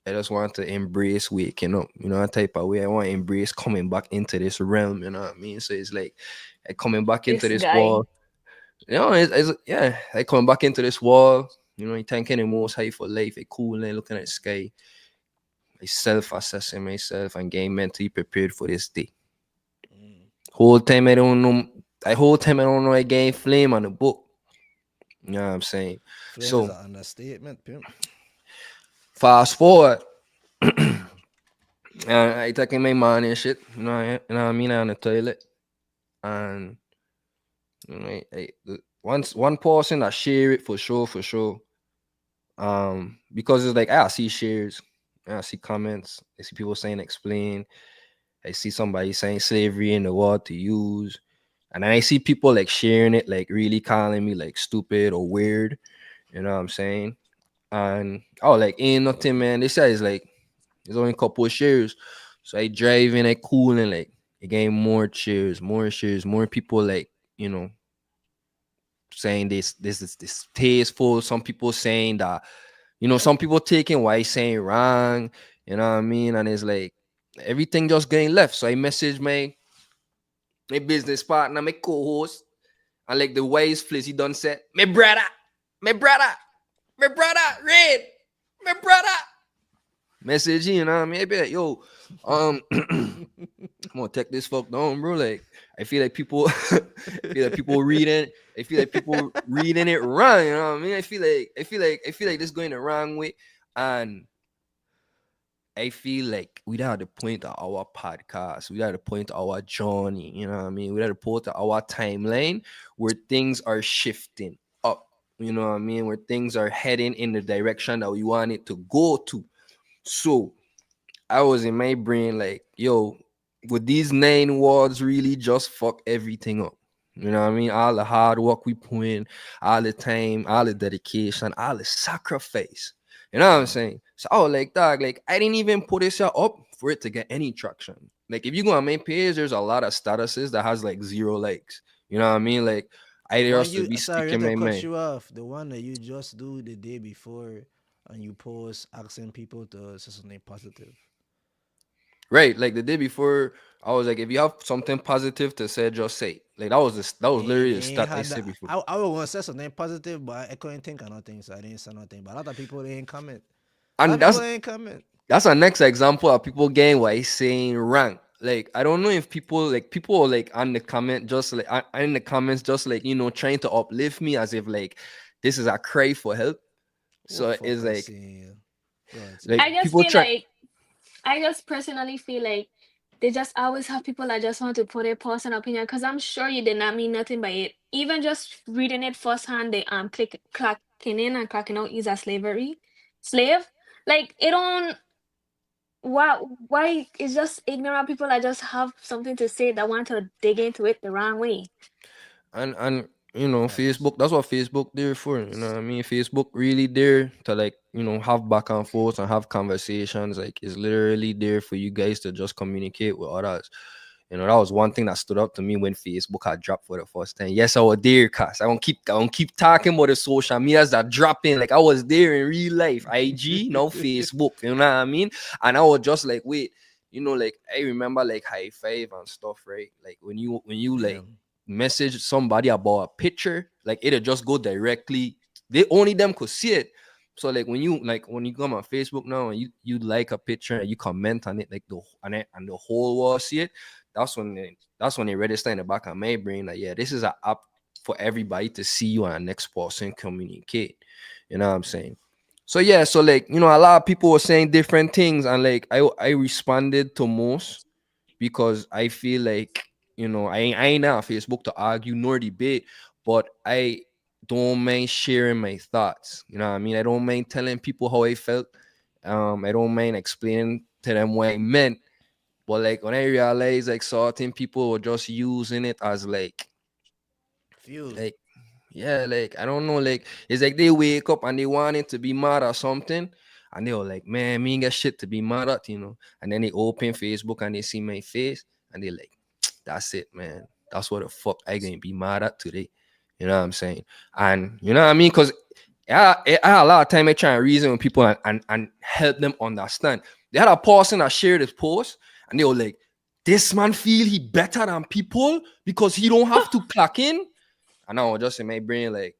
I just want to embrace waking up, you know, that type of way. I want to embrace coming back into this realm, you know what I mean? So it's like I coming back into This this guy. wall. You know, it's yeah, I coming back into this wall, you know, thanking the most high for life, a cool and looking at the sky. I self-assessing myself and getting mentally prepared for this day. Mm. Whole time I don't know. Whole time I don't know I gain flame on the book. You know what I'm saying? Flame is So an understatement, pimp. fast forward, I taking my man and shit. You know what I mean? On the toilet, and you know, once one person that share it for sure, for sure. Because it's like I see shares, I see comments, I see people saying explain. I see somebody saying slavery in the world to use. And then I see people like sharing it, like really calling me like stupid or weird. You know what I'm saying? And oh, like ain't nothing, man. They say it's like there's only a couple of shares. So I drive in, I cool and like again more shares, more people like, you know, saying this is this tasteful. Some people saying that, you know, some people taking what I saying wrong, you know what I mean? And it's like everything just getting left. So I message my business partner, my co-host, and like the wise place he done said, my brother, Red, my brother. Message, you know what I mean? I be like, yo, I'm gonna take this fuck down, bro. Like, I feel like people, I feel like people reading it wrong. You know what I mean? I feel like this going the wrong way, and I feel like we at the point of our podcast, we at the point of our journey, you know what I mean? We at the point of our timeline where things are shifting up, you know what I mean? Where things are heading in the direction that we want it to go to. So I was in my brain like, yo, would these 9 words really just fuck everything up? You know what I mean? All the hard work we put in, all the time, all the dedication, all the sacrifice. You know what I'm saying? So I was like, dog, like I didn't even put this up for it to get any traction. Like if you go on my page, there's a lot of statuses that has like 0 likes. You know what I mean? Like I The one just to you be sorry speaking to my cut mind. you off. The one that you just do the day before and you post asking people to say something positive. Right, like the day before, I was like, if you have something positive to say, just say. It. Like that was literally the Ain't stat I had said that. before. I was gonna say something positive, but I couldn't think of nothing, so I didn't say nothing. But a lot of people they ain't comment. A lot And of people ain't comment. that's our next example of people getting what he's saying wrong. Like I don't know if people are like on the comment just like in the comments just like you know trying to uplift me as if like this is a cry for help. What So fuck it's I see? Go ahead, like say. I just people feel try. like I just personally feel like they just always have people that just want to put a personal opinion because I'm sure you did not mean nothing by it. Even just reading it firsthand, they clacking in and cracking out is a slave. Like it don't why it's just ignorant people that just have something to say that want to dig into it the wrong way. And you know Facts. Facebook, that's what Facebook there for, you know what I mean? Facebook really there to like you know have back and forth and have conversations, like it's literally there for you guys to just communicate with others. You know, that was one thing that stood up to me when Facebook had dropped for the first time. Yes, I was there, cuz I don't keep talking about the social medias that dropping. Like I was there in real life. IG, no Facebook, you know what I mean? And I was just like, wait, you know, like I remember like high five and stuff, right? Like when you Yeah. like message somebody about a picture like it'll just go directly. They only them could see it. So like when you come on Facebook now and you like a picture and you comment on it, like and the whole world see it, that's when they register in the back of my brain like, yeah, this is an app for everybody to see you and the next person communicate. You know what I'm saying? So yeah, so like, a lot of people were saying different things, and like I responded to most because I feel like, I ain't on Facebook to argue nor debate, but I don't mind sharing my thoughts. You know what I mean? I don't mind telling people how I felt. I don't mind explaining to them what I meant. But like when I realized like certain people were just using it as like Fuel. yeah, like I don't know, like it's like they wake up and they wanted to be mad at something, and they were like, man, me ain't got shit to be mad at, And then they open Facebook and they see my face and they like, that's it, man. That's what the fuck I gonna be mad at today. You know what I'm saying? And you know what I mean? Because I had a lot of time I try and reason with people and help them understand. They had a person that shared this post and they were like, this man feel he better than people because he don't have to clock in. And I was just in my brain like,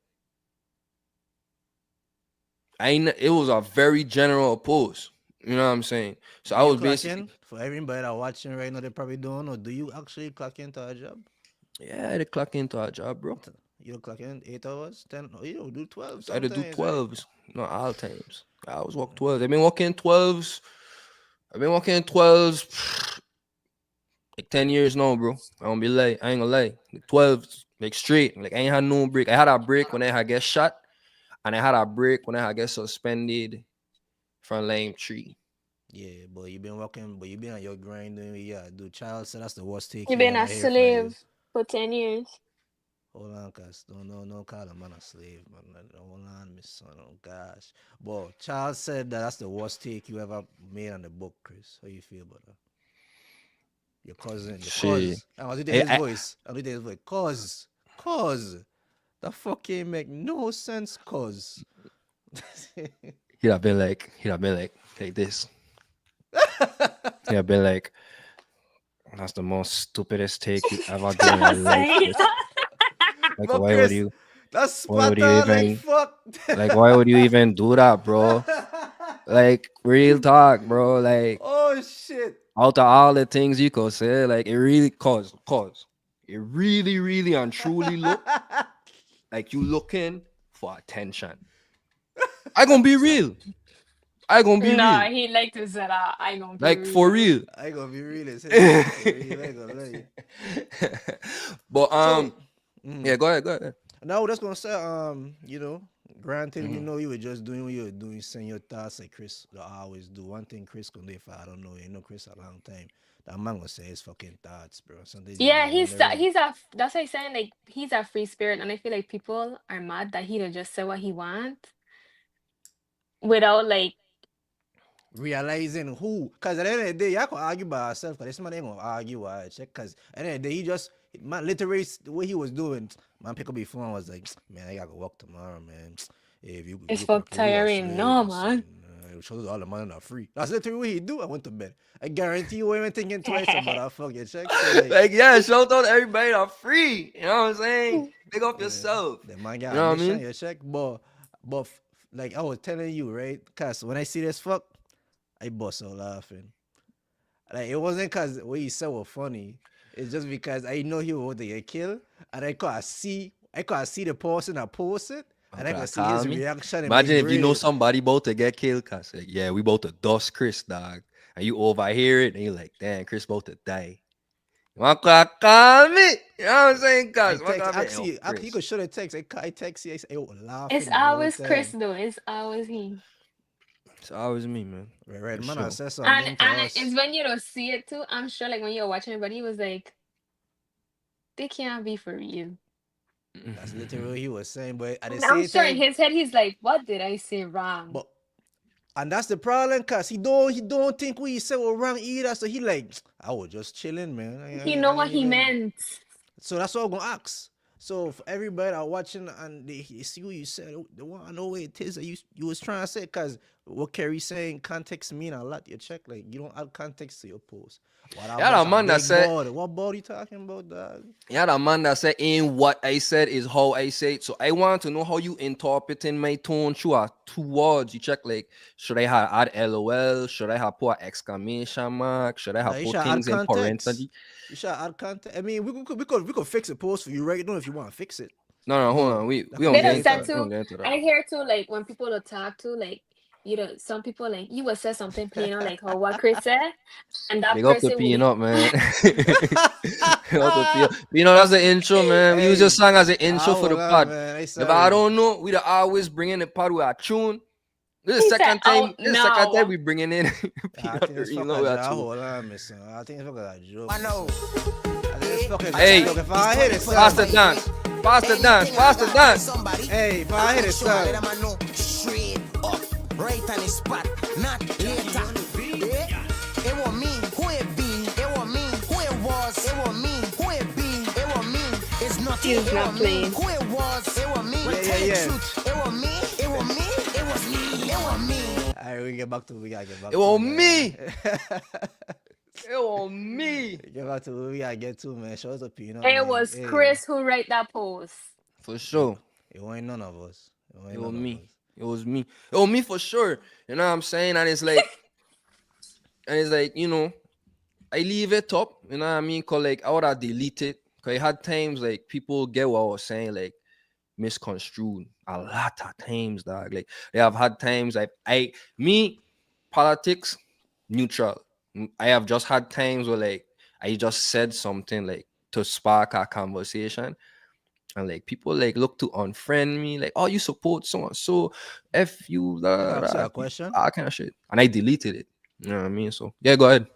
it was a very general post. You know what I'm saying? So I You was clock basically in? For everybody that watching right now, they probably don't know. Do you actually clock into a job? yeah, they clock into a job, bro. You clock in 8 hours, 10? Oh, you do 12 So I had to do sometimes, right? 12s, not all times. I was work 12s. I've been working 12s. I've been working 12s like 10 years now, bro. I don't be lie. I ain't gonna lie. Like 12s, like straight. Like I ain't had no break. I had a break when I had get shot, and I had a break when I had get suspended from Lime Tree. Yeah, but you been working, but you been on your grind doing what you gotta do. Child said that's the worst take You've you been ever a hear from you. slave for 10 years. Hold on, cuz. Don't call a man a slave, man. Hold on, miss son. Oh, gosh. But Charles said that's the worst take you ever made on the book, Chris. How you feel about that? Your cousin, your Shit. cuz. I want to do his voice. I want to do his voice. Cuz. The fuck ain't make no sense, cuz. He'd have been like this. He'd have been like, that's the most stupidest take you ever done in your life. Say Chris. that. Like, But why Chris, would you? that's Why would you Sparta, like even? fuck. Like, why would you even do that, bro? Like, real talk, bro. Like, Oh shit. out of all the things you could say, like, it really cause it really, really and truly look like you looking for attention. I gonna be real. I gonna be Nah, real. he like to say that. I gonna be Like for real. I gonna be real as hell. For real, I ain't gonna lie. But So, yeah, go ahead. now that's gonna say, granted, we Mhm. know you were just doing what you were doing, saying your thoughts like Chris I always do. One thing Chris can do, if I don't know, you know Chris a long time. That man gonna say his fucking thoughts, bro. Sometimes you Yeah, be wondering. that's what I'm saying. Like he's a free spirit, and I feel like people are mad that he don't just say what he wants without like. Realizing who, because at the end of the day, y'all can argue by yourself, because this man ain't gonna argue while I check, because at the end of the day, he just, man, literally, the way he was doing, man, pick up his phone, was like, man, I gotta work tomorrow, man. Hey, if you It's you fuck work, you a tiring. slave, No, or man. something. Show all the money not free. That's literally what he do. I went to bed. I guarantee you ain't even thinking twice about that fucking check. So, Like, yeah, shout out to everybody that free. You know what I'm saying? Pick up yeah, yourself. the man got You know a what I mission, mean? your check, but like I was telling you, right? Cause when I see this fuck, I bust out laughing. Like it wasn't cause what he said was funny. It's just because I know he was about to get killed, and I could see the person that posted, and I Okay, could see his call me. reaction in my Imagine if you know brain. somebody about to get killed, cause like, yeah, we about to dust Chris, dog. And you overhear it, and you're like, damn, Chris about to die. Call me. You know what I'm saying? I Cause text, call me. actually, Chris. you could show the text. I text you. I say, I was It's laughing the whole always Chris time. though. It's always he. It's always me, man. Right, For man, I sure. said something to And us. it's when you don't see it too. I'm sure like when you're watching it, but he was like, they can't be for real. That's literally what he was saying. But at the And I'm same sure in time, his head he's like, what did I say wrong? but and that's the problem, cause he don't think what he said was wrong either. So he like, I was just chilling, man. He I know what ain't he even. meant. So that's what I'm gonna ask. So for everybody that watching and they see what you said, they want to know what it is that you was trying to say. Cause what Kerry's saying, context mean a lot. You check, like, you don't add context to your post. What Yeah, that man that big said- board. What board you talking about, dog? Yeah, the man that said ain't what I said is how I say it. So I want to know how you interpreting my tone through two words. You check like, should I have add LOL? Should I have put an exclamation mark? Should I Nah, have you put should add things in context. parentheses? You should add context. I mean, we could fix a post for you right now if you want to fix it. No, hold No, on. We that don't could get They be into just said that. better. We don't too. get into that. I hear too, like when people talk to, like, you know, some people like you will say something plain on like how what Chris said, and that Big up to person peeing will. up, man. Big up to P. You know, that's the intro, man. We use Hey, your song as an intro for the hold on, pod. man. Hey, If I sorry. don't know, we the always bring in the pod with our tune. This is He the second said, time. "Oh This is the second time no." we bringing in I peanut. think it's You fucking know, we are joke. tune. Hold on, mister. I think it's fucking joke. I know. I think it's fucking Hey. joke. If I hit it, Faster son. dance. Faster dance. Faster dance. Hey, if I hit it, son. Let 'em know straight up, right on the spot, not later. Yeah. It was me, who it be? It was me, who it was? It was me, who it be? It was me. It's nothing. He's It not was me, playing. who it was? It was me. Yeah, yeah. Truth. It was me. It was me. It was me. It was me. Alright, we gotta get back It to was man. me. It was me. Get back to what we gotta get to, man. Show us a peanut. It man. was Hey, Chris who wrote that post. For sure. It wasn't none of us. It was me. It was me. It was me for sure. You know what I'm saying? And it's like, you know, I leave it up. You know what I mean? Cause like I would have deleted. Cause I had times like people get what I was saying, like misconstrued a lot of times, dog. Like they have had times like politics neutral. I have just had times where like I just said something like to spark a conversation. And like people like look to unfriend me, like, oh, you support so and so, F you, Ask you a question. that kind of shit. And I deleted it. You know what I mean? So yeah, go ahead.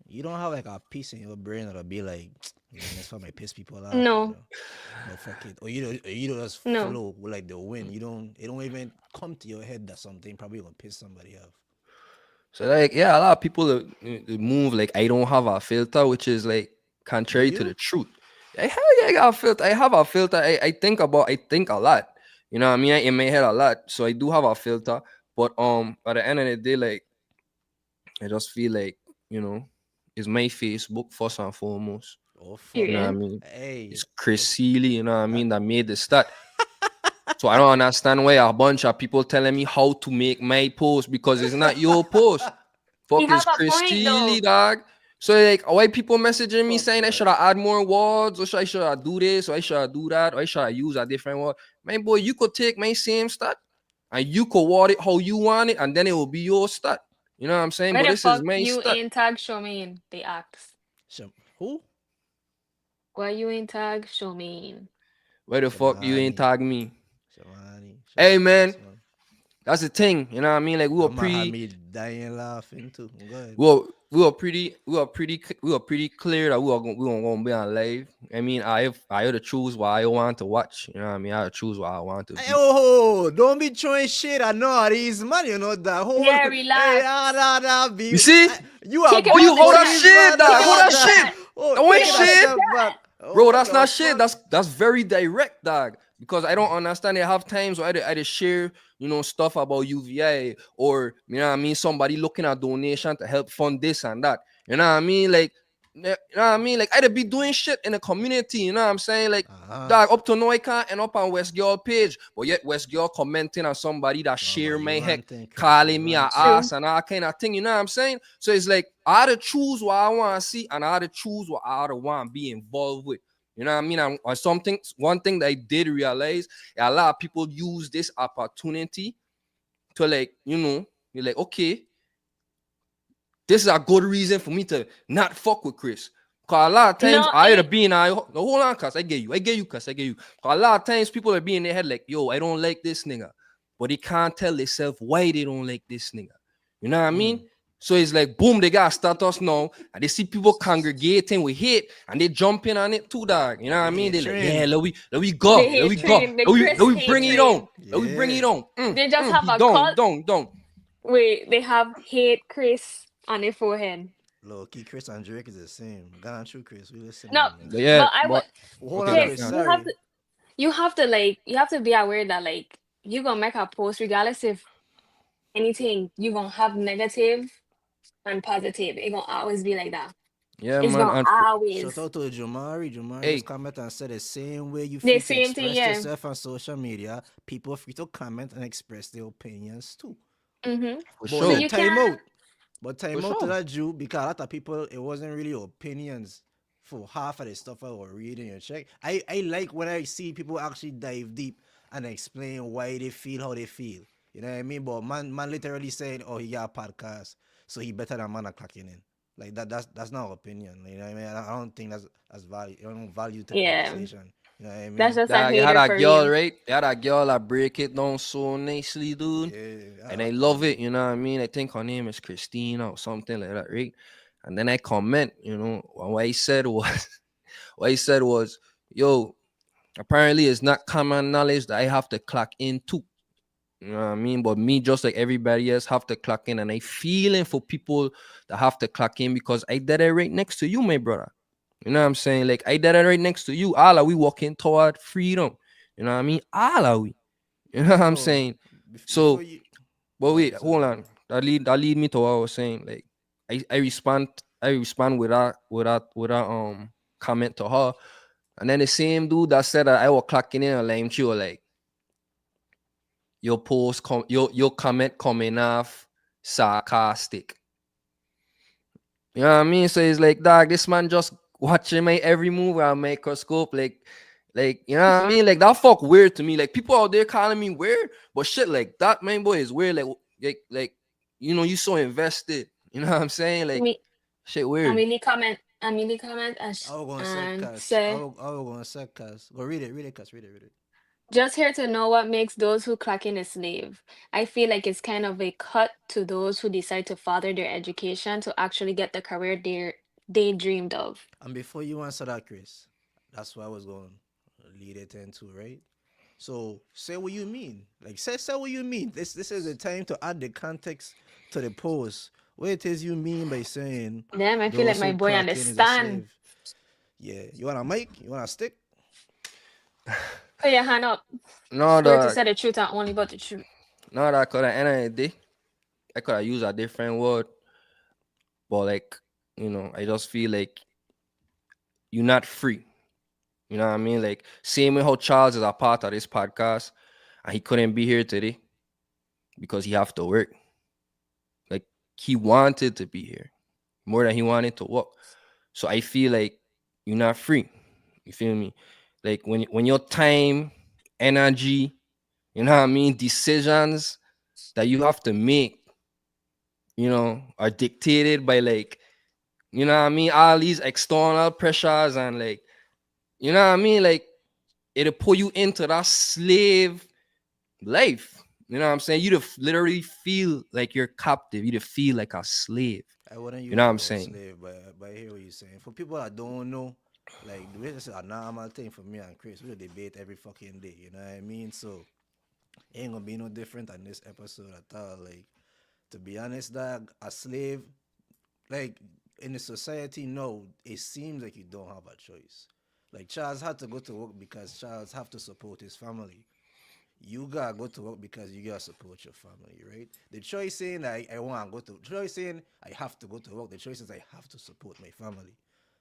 You don't have like a piece in your brain that'll be like, man, this might piss people off. No. You know? No, fuck it. Or you don't just No. flow with like the wind. It don't even come to your head that something probably gonna piss somebody off. So like, yeah, a lot of people they move like I don't have a filter, which is like contrary to you? the truth. I got a filter. I have a filter. I think a lot. You know what I mean? In my head a lot. So I do have a filter. But at the end of the day, like I just feel like, you know, it's my Facebook first and foremost. Oh fuck. You know what I Period. mean? Hey. It's Chris Seeley, you know what I mean, that made the start. So I don't understand why a bunch of people telling me how to make my post because it's not your post. Fuck He is have a Chris point, Seeley, though. dog. So like why people messaging me Fuck saying I that. should I add more words or should I do this or I should I do that or I should I use a different word? Man, boy, you could take my same stat and you could word it how you want it and then it will be your stat. You know what I'm saying? Where But the this is fuck my you stat. ain't tag Shomaine? They ask. Who? Why you ain't tag Shomaine? Where the fuck you ain't Shamani. tag me? Shamani. Hey, Shamani, man. son. That's the thing. You know what I mean? Like we were Mama had pretty. me dying laughing too. Go ahead. We were pretty clear that we were gonna be on live. I mean, I had to choose what I want to watch. You know what I mean? I had to choose what I want to. Hey, oh, don't be throwing shit. I know these man, you know that whole. Yeah, Hey, relax. be. You see? You are. Kick him Oh, you out hold the that chat. shit, dog. Hold that Kick him out shit. Oh, That ain't take a shit. step back. Bro, Oh, that's the not shit. fuck? That's very direct, dog. Because I don't understand. I have times where I share, you know, stuff about UVI or you know what I mean. Somebody looking at donation to help fund this and that. You know what I mean? Like, you know what I mean? Like I'd be doing shit in the community. You know what I'm saying? Like, dog, up to now I can't end up on West Girl page, but yet West Girl commenting on somebody that share my heck, calling me an ass and all kind of thing. You know what I'm saying? So it's like I had to choose what I want to see and I had to choose what I want to be involved with. You know what I mean? And one thing that I did realize, a lot of people use this opportunity to like, you know, you're like, okay, this is a good reason for me to not fuck with Chris. Cause a lot of times No, I either be in no, hold on, cuz I get you. Cause a lot of times people are being in their head like, yo, I don't like this nigga, but they can't tell themselves why they don't like this nigga. You know what I mean? So it's like, boom, they got status now, and they see people congregating with hate, and they jump in on it too, dog. You know what I mean? They like, yeah, let we go, The hate let we go, train, the let we Chris bring hate it on, train. let we bring it on. They just have he a don't, cult. don't. Wait, they have hate Chris on their forehead. Low key, Chris and Drake is the same. Gone through Chris. We listen. No, Yeah, but I would. Hold Okay, on, Chris, Chris. yeah. Sorry. you have to be aware that like you gonna make a post regardless if anything, you gonna have negative and positive. It gonna always be like that. Yeah, It's man. gonna And Shout always out to Jamari. Jamari just hey, comment and said the same way you the free to same thing. express Yeah. yourself on social media, people are free to comment and express their opinions too. Mm-hmm. for But So sure, you can. time for out to sure. that Jew because a lot of people it wasn't really opinions for half of the stuff I was reading and check. I like when I see people actually dive deep and explain why they feel how they feel. You know what I mean? But man literally saying, oh, he got a podcast, so he better than man a clocking in. Like that's not opinion. You know what I mean? I don't think that's value. I don't value the Yeah. conversation. You know what I That's mean? just a That you had hater a for girl, you. right? You had a girl that break it down so nicely, dude. And Yeah. I love it, you know what I mean? I think her name is Christina or something like that, right? And then I comment, you know, and what he said was, what he said was, yo, apparently it's not common knowledge that I have to clock in too. You know what I mean? But me, just like everybody else, have to clock in. And I feeling for people that have to clock in because I did it right next to you, my brother. You know what I'm saying? Like I did it right next to you. All are we walking toward freedom? You know what I mean? All are we? You know what I'm So saying? before So, you but go wait, ahead, hold sorry. on. That lead me to what I was saying. Like I respond with that comment to her. And then the same dude that said that I was clocking in and like she was like, your comment coming off sarcastic. You know what I mean? So it's like, dog, this man just watching my every move on microscope. Like, you know what I mean? Like that fuck weird to me. Like people out there calling me weird, but shit like that, man, boy, is weird. Like, you know, you so invested. You know what I'm saying? Like Me, shit weird. Amelie comment I was gonna say and cuz. say, I was gonna say cuz. Go read it, cuz. Read it. just here to know what makes those who clock in a slave. I feel like it's kind of a cut to those who decide to further their education to actually get the career they dreamed of. And before you answer that, Chris, that's what I was going to lead it into, right? So say what you mean. Like say what you mean. This is the time to add the context to the post. What it is you mean by saying Damn, I feel like those my who boy clock in is a understand. slave? Yeah. You want a mic? You want a stick? Put your hand up. No, Swear to dog. say the truth and only but the truth. No, that could have end of the day. I could have used a different word. But like, you know, I just feel like you're not free. You know what I mean? Like, same way how Charles is a part of this podcast and he couldn't be here today because he have to work. Like, he wanted to be here more than he wanted to work. So I feel like you're not free. You feel me? Like when your time, energy, you know what I mean, decisions that you have to make, you know, are dictated by like, you know what I mean, all these external pressures and like, you know what I mean, like it'll pull you into that slave life. You know what I'm saying? You'd literally feel like you're captive. You'd feel like a slave. I wouldn't You use know what the I'm word saying? slave, but I hear what you're saying. For people that don't know, like this is a normal thing for me and Chris. We debate every fucking day. You know what I mean? So it ain't gonna be no different on this episode at all. Like to be honest, dog, a slave, like in the society, no, it seems like you don't have a choice. Like Charles had to go to work because Charles have to support his family. You gotta go to work because you gotta support your family, right? The choice saying I wanna go to the choice saying I have to go to work, the choice is I have to support my family.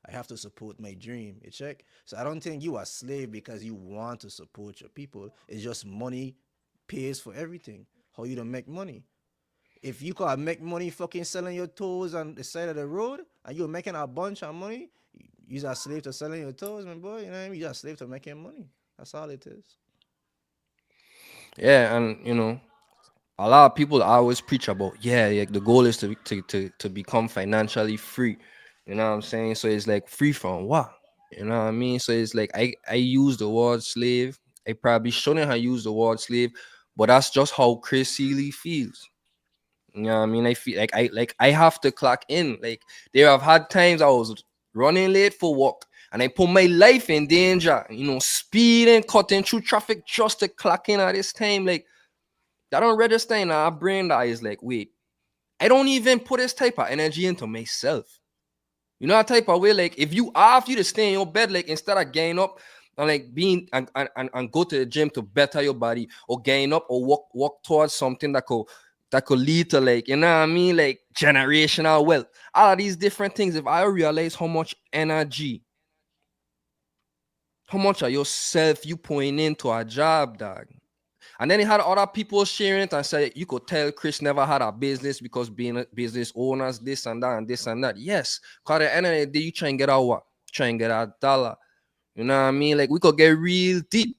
I have to support my dream. You check? So I don't think you are a slave because you want to support your people. It's just money pays for everything. How you don't make money. If you can make money fucking selling your toes on the side of the road and you're making a bunch of money, you're a slave to selling your toes, my boy. You know what I mean? You're a slave to making money. That's all it is. Yeah, and you know, a lot of people always preach about, yeah, like the goal is to become financially free. You know what I'm saying? So it's like free from what? You know what I mean? So it's like I use the word slave. I probably shouldn't have used the word slave, but that's just how Chris Seeley feels. You know what I mean? I feel like I have to clock in. Like there have had times I was running late for work and I put my life in danger, you know, speeding, cutting through traffic just to clock in at this time. Like that don't register in our brain that is like, wait, I don't even put this type of energy into myself. You know that type of way, like if you after you to stay in your bed, like instead of getting up and like being and go to the gym to better your body or getting up or walk towards something that could lead to like, you know what I mean, like generational wealth. All of these different things. If I realize how much energy, how much of yourself you putting into a job, dog. And then he had other people sharing it and say, you could tell Chris never had a business because being a business owners, this and that and this and that. Yes, because at the end of the day, you try and get out what? Try and get a dollar. You know what I mean? Like we could get real deep.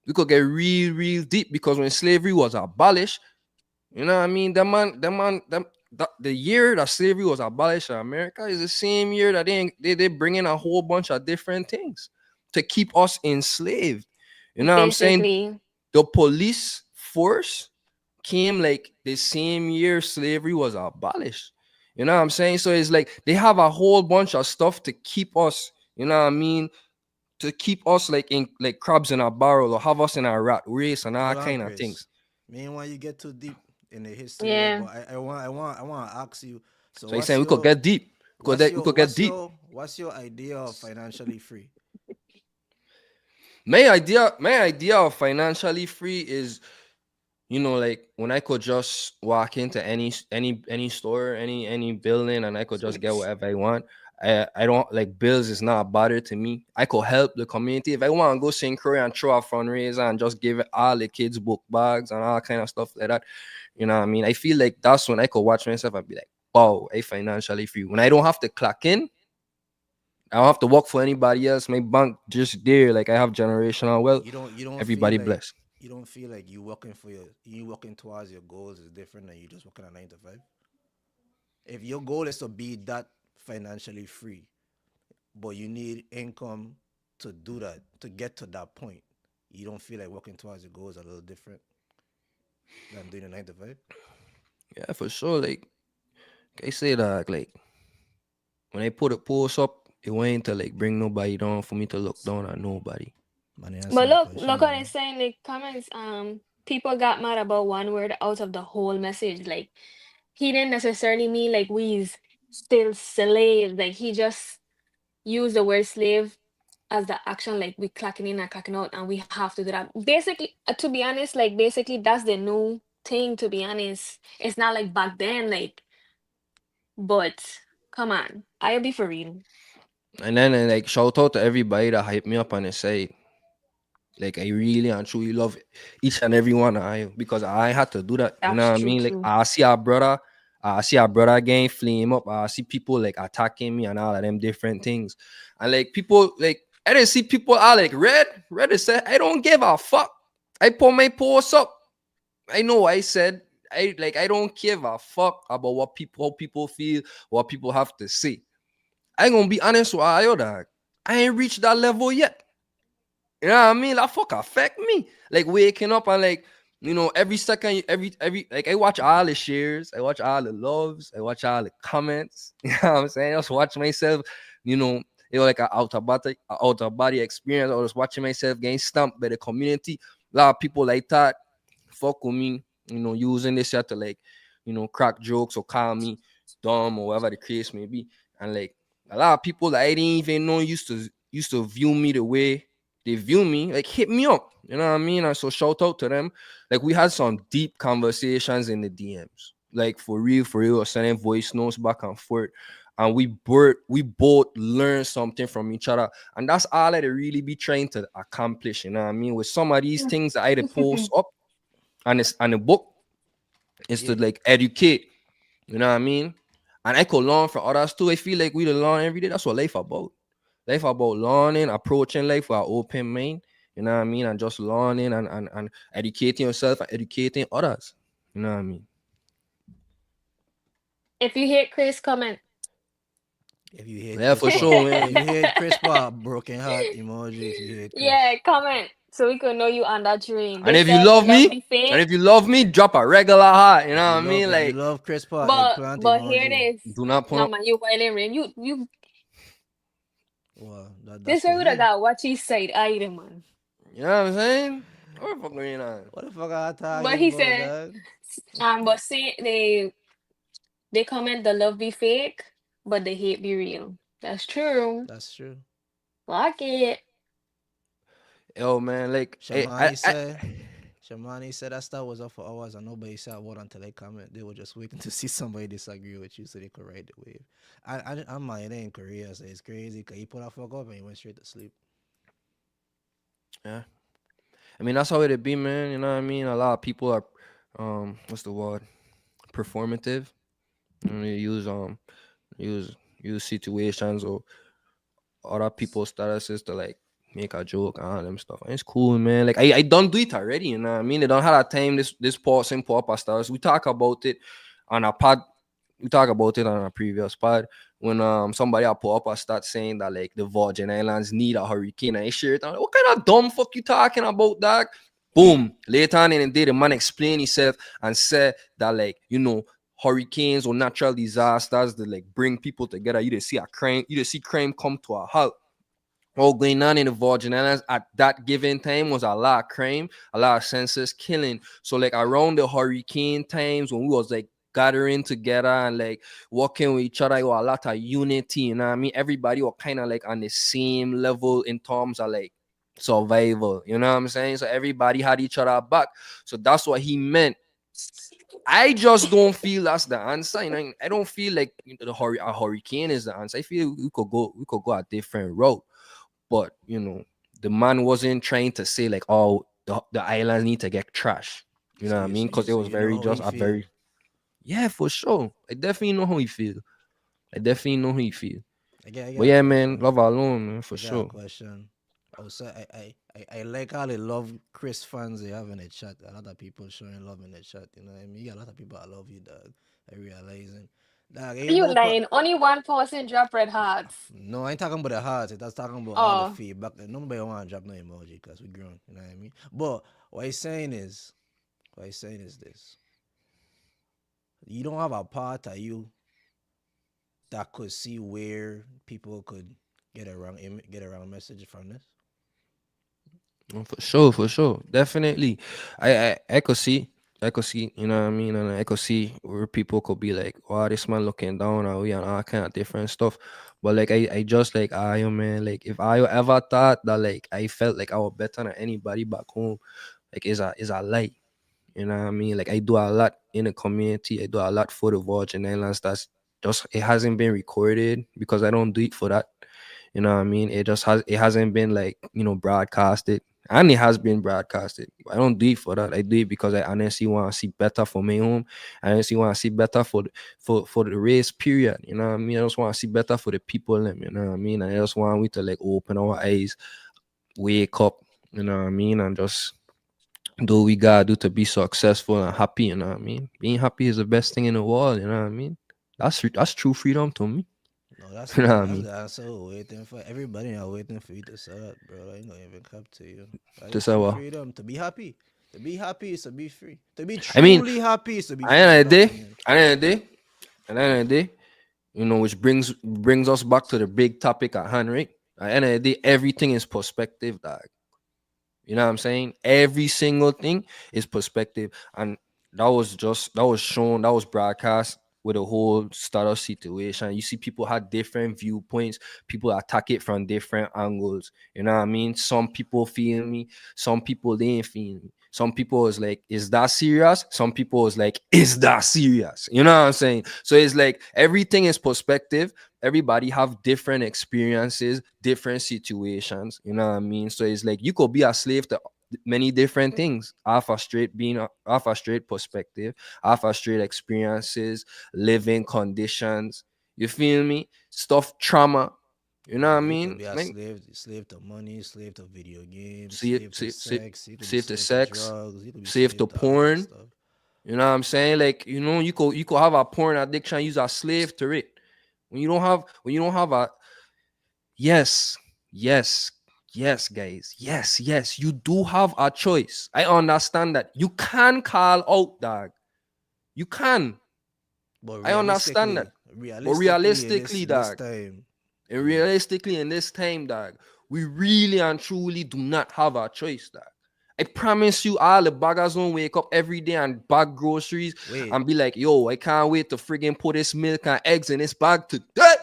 We could get real deep because when slavery was abolished, you know what I mean? The year that slavery was abolished in America is the same year that they bring in a whole bunch of different things to keep us enslaved. You know what I'm saying? Basically, The police force came like the same year slavery was abolished. You know what I'm saying? So it's like they have a whole bunch of stuff to keep us, you know what I mean? To keep us like in like crabs in a barrel or have us in a rat race and all Hold on, kind of Chris. things. Meanwhile, you get too deep in the history, yeah. but I want to ask you. So So he's what's saying we could get deep. We could get deep. What's your idea of financially free? My idea of financially free is, you know, like when I could just walk into any store, any building, and I could just get whatever I want. I don't like bills is not a bother to me. I could help the community if I want to go St. Croix and throw a fundraiser and just give all the kids book bags and all kind of stuff like that. You know what I mean? I feel like that's when I could watch myself and be like, wow, I financially free. When I don't have to clock in, I don't have to work for anybody else. My bank just there. Like I have generational wealth. You don't Everybody feel like, blessed. you don't feel like you working towards your goals is different than you just working a 9 to 5. If your goal is to be that financially free, but you need income to do that, to get to that point, you don't feel like working towards your goals a little different than doing a 9 to 5? Yeah, for sure. Like I say that, like when I put a post up, it went to like bring nobody down for me to look down at nobody. Man, answer But my look, question, look what man. it's saying in the comments. People got mad about one word out of the whole message. Like he didn't necessarily mean like we's still slaves. Like he just used the word slave as the action, like we clocking in and clocking out, and we have to do that. Basically, to be honest, like basically that's the new thing. To be honest, it's not like back then. Like, but come on, I'll be for real. And then like shout out to everybody that hyped me up on the side. Like I really and truly love each and every one of you because I had to do that. You know That's what I true mean? Like too. I see our brother again flame up. I see people like attacking me and all of them different things. And like people like I didn't see people are like red. Red is said, I don't give a fuck. I put my posts up. I know I said I don't give a fuck about what people how people feel, what people have to say. I ain't gonna be honest with you, dog. I ain't reached that level yet. You know what I mean? That fuck affect me. Like waking up and like, you know, every second, every like I watch all the shares, I watch all the loves, I watch all the comments. You know what I'm saying? I just watch myself, like an outer body experience. I was watching myself getting stumped by the community. A lot of people like that fuck with me, using this shit to like, crack jokes or call me dumb or whatever the case may be. And like a lot of people that I didn't even know used to view me the way they view me, like hit me up. You know what I mean? And so shout out to them. Like we had some deep conversations in the DMs. Like for real, sending voice notes back and forth. And we both learned something from each other. And that's all I'd really be trying to accomplish. You know what I mean? With some of these things that I'd post up and the book is to like educate. You know what I mean? And I could learn from others too. I feel like we learn every day. That's what life about. Life about learning, approaching life with an open mind. You know what I mean? And just learning and educating yourself and educating others. You know what I mean? If you hate Chris, comment. If you hate Yeah, Chris for Paul, sure, if man. you hate Chris Paul, broken heart emoji. If you hate Chris. Yeah, comment so we can know you on that train. And They if you said love love me, be fake, and if you love me, drop a regular heart. You know what I mean? If Like, you love Chris Paul, but eggplant here emoji. it is. do not put No up. man, you violent rain. You Well, that's this for way would have him. got what he said, either man. You know what I'm saying? What the fuck going on? What the fuck I talking But he about, said, dog? but say they comment the love be fake, but the hate be real. That's true. That's true. Fuck it. Yo, man, like, Shamani Shamani said that stuff was up for hours and nobody said what until they comment. They were just waiting to see somebody disagree with you so they could ride the wave. I'm it in Korea, so it's crazy because he put that fuck up and he went straight to sleep. Yeah. I mean, that's how it be, man. You know what I mean? A lot of people are, what's the word? Performative. They use situations or other people's statuses to like make a joke and all them stuff. And it's cool, man. Like I don't do it already, you know what I mean? They don't have that time. This person pop up status. We talk about it on a pod. We talk about it on a previous pod when somebody a pop up a start saying that like the Virgin Islands need a hurricane and I share it. I'm like, what kind of dumb fuck you talking about, dog? Boom. Later on in the day, the man explained himself and said that like, you know, hurricanes or natural disasters that like bring people together. You just see a crime, you just see crime come to a halt. All going on in the Virgin Islands at that given time was a lot of crime, a lot of senseless killing. So like around the hurricane times when we was like gathering together and like working with each other, a lot of unity, you know what I mean? Everybody was kind of like on the same level in terms of like survival, you know what I'm saying? So everybody had each other back. So that's what he meant. I just don't feel that's the answer. You know, I don't feel like a hurricane is the answer. I feel we could go a different route. But you know, the man wasn't trying to say like, oh, the island need to get trash. You know what I mean? Because it was very just a very, yeah, for sure. I definitely know how he feel. But yeah, man, love alone, man, for sure. Question. Also, I like how they love Chris fans they have in the chat. A lot of people showing love in the chat. You know what I mean? You got a lot of people that love you, dog. I realizing. Dog, You lying? Only one person drop red hearts. No, I ain't talking about the hearts. I'm talking about all the feedback. Nobody want to drop no emoji because we grown. You know what I mean? But what he's saying is this. You don't have a part of you that could see where people could get a wrong message from this. For sure, definitely. I could see, you know what I mean, and I could see where people could be like, wow, this man looking down on we and all kind of different stuff. But like I just like man, like if I ever thought that like I felt like I was better than anybody back home, like is a lie. You know what I mean? Like I do a lot in the community, I do a lot for the Virgin Islands. That's just it hasn't been recorded because I don't do it for that. You know what I mean? It hasn't been like, you know, broadcasted. And it has been broadcasted. I don't do it for that. I do it because I honestly want to see better for my home. I honestly want to see better for the race, period. You know what I mean? I just want to see better for the people, you know what I mean? I just want we to like open our eyes, wake up, you know what I mean? And just do what we gotta do to be successful and happy, you know what I mean? Being happy is the best thing in the world, you know what I mean? That's true freedom to me. No, that's you know what I mean? The answer waiting for everybody are waiting for you to say that, bro. I ain't gonna even come to you. To say what? Freedom, to be happy. To be happy is to be free. To be truly happy is to be free. At the end of the day, you know, which brings us back to the big topic at hand, right? At the end of the day, everything is perspective, dog. You know what I'm saying? Every single thing is perspective. And that was shown, that was broadcast with a whole startup situation. You see people had different viewpoints. People attack it from different angles. You know what I mean? Some people feel me. Some people didn't feel me. Some people was like, is that serious? Some people was like, is that serious? You know what I'm saying? So it's like everything is perspective. Everybody have different experiences, different situations. You know what I mean? So it's like you could be a slave to many different things. Half a straight perspective, half a straight experiences, living conditions. You feel me? Stuff, trauma. You know what I mean? Be a slave to money, slave to video games, slave to sex, drugs, slave to porn. You know what I'm saying? Like, you know, you could have a porn addiction, use a slave to it. When you don't have a yes, guys. Yes, you do have a choice. I understand that. You can call out, dog. You can. But I understand that. But realistically, dog. And realistically, in this time, dog, we really and truly do not have a choice, dog. I promise you, all the baggers don't wake up every day and bag groceries and be like, yo, I can't wait to friggin' put this milk and eggs in this bag today.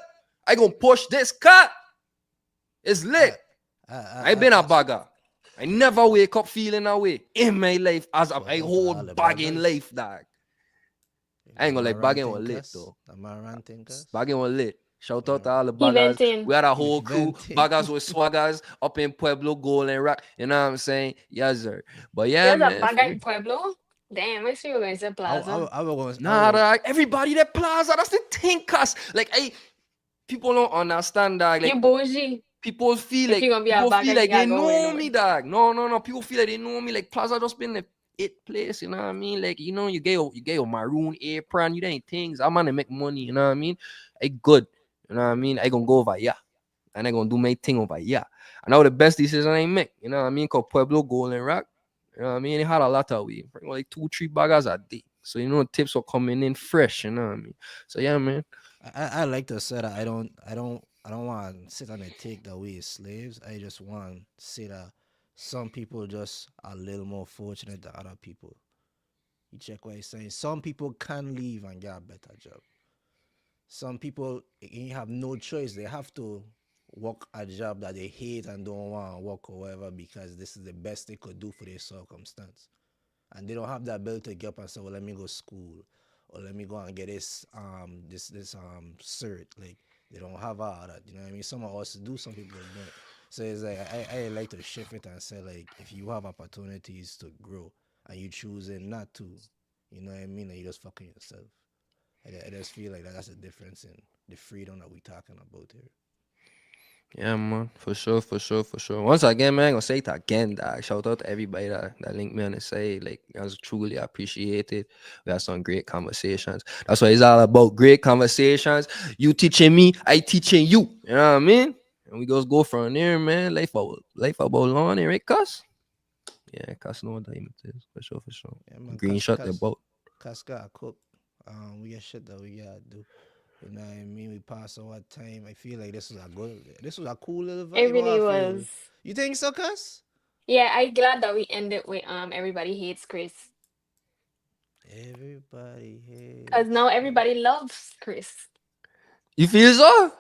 I gonna push this cut. It's lit. I've been a bagger. I never wake up feeling that way in my life as Well, I all hold the bag in baggers. life, dog. I ain't gonna like bagging was lit though. Am I ranting, cuz? Bagging was lit. Shout out to Yeah. all the He baggers. venting. We had a whole crew, Venting. baggers with swaggers up in Pueblo, Gold and Rock. You know what I'm saying? Yes, sir. But yeah, There's a man. bagger in Pueblo. Damn, I see you going to Plaza. I was going Nah, dog. Everybody that plaza, that's the thing, cuz. Like, people don't understand, dog. Like, You bougie. people feel If like you gonna be a people bagger, feel you like they gotta go know where me, you dog. No. People feel like they know me. Like Plaza just been the it place, you know what I mean? Like, you know, you get your maroon apron, you ain't things. I'm gonna make money, you know what I mean? I good, you know what I mean? I gonna go over here. And I gonna do my thing over here. I know the best decision I make, you know what I mean? Called Pueblo Gold and Rock. You know what I mean? It had a lot of weed. Like 2-3 baggers a day. So you know tips are coming in fresh, you know what I mean? So yeah, man. I like to say that I don't want to sit on and take that we as slaves. I just want to say that some people just a little more fortunate than other people. You check what he's saying. Some people can leave and get a better job. Some people you have no choice. They have to work a job that they hate and don't want to work or whatever because this is the best they could do for their circumstance. And they don't have the ability to get up and say, well, let me go school or let me go and get this cert. Like they don't have all that. You know what I mean? Some of us do, some people don't. So it's like I like to shift it and say, like, if you have opportunities to grow and you choosing not to, you know what I mean, and you just fucking yourself. I just feel like that's the difference in the freedom that we talking about here. Yeah, man, for sure. Once again, man, I'm gonna say it again, dog. Shout out to everybody that linked me on the say. Like, I was truly appreciated. We had some great conversations. That's what it's all about. Great conversations. You teaching me, I teaching you. You know what I mean? And we just go from there, man. Life about learning, right, cuz? Yeah, cuz know what time it is. For sure. Yeah, man, Green shot the boat. Cuz gotta cook. We got shit that we gotta do. You know what I mean? We pass our time. I feel like this was a cool little vibe. It really I feel. was. You think so, cuz? Yeah, I'm glad that we ended with everybody hates Chris. Everybody hates. Because now everybody loves Chris. You feel so?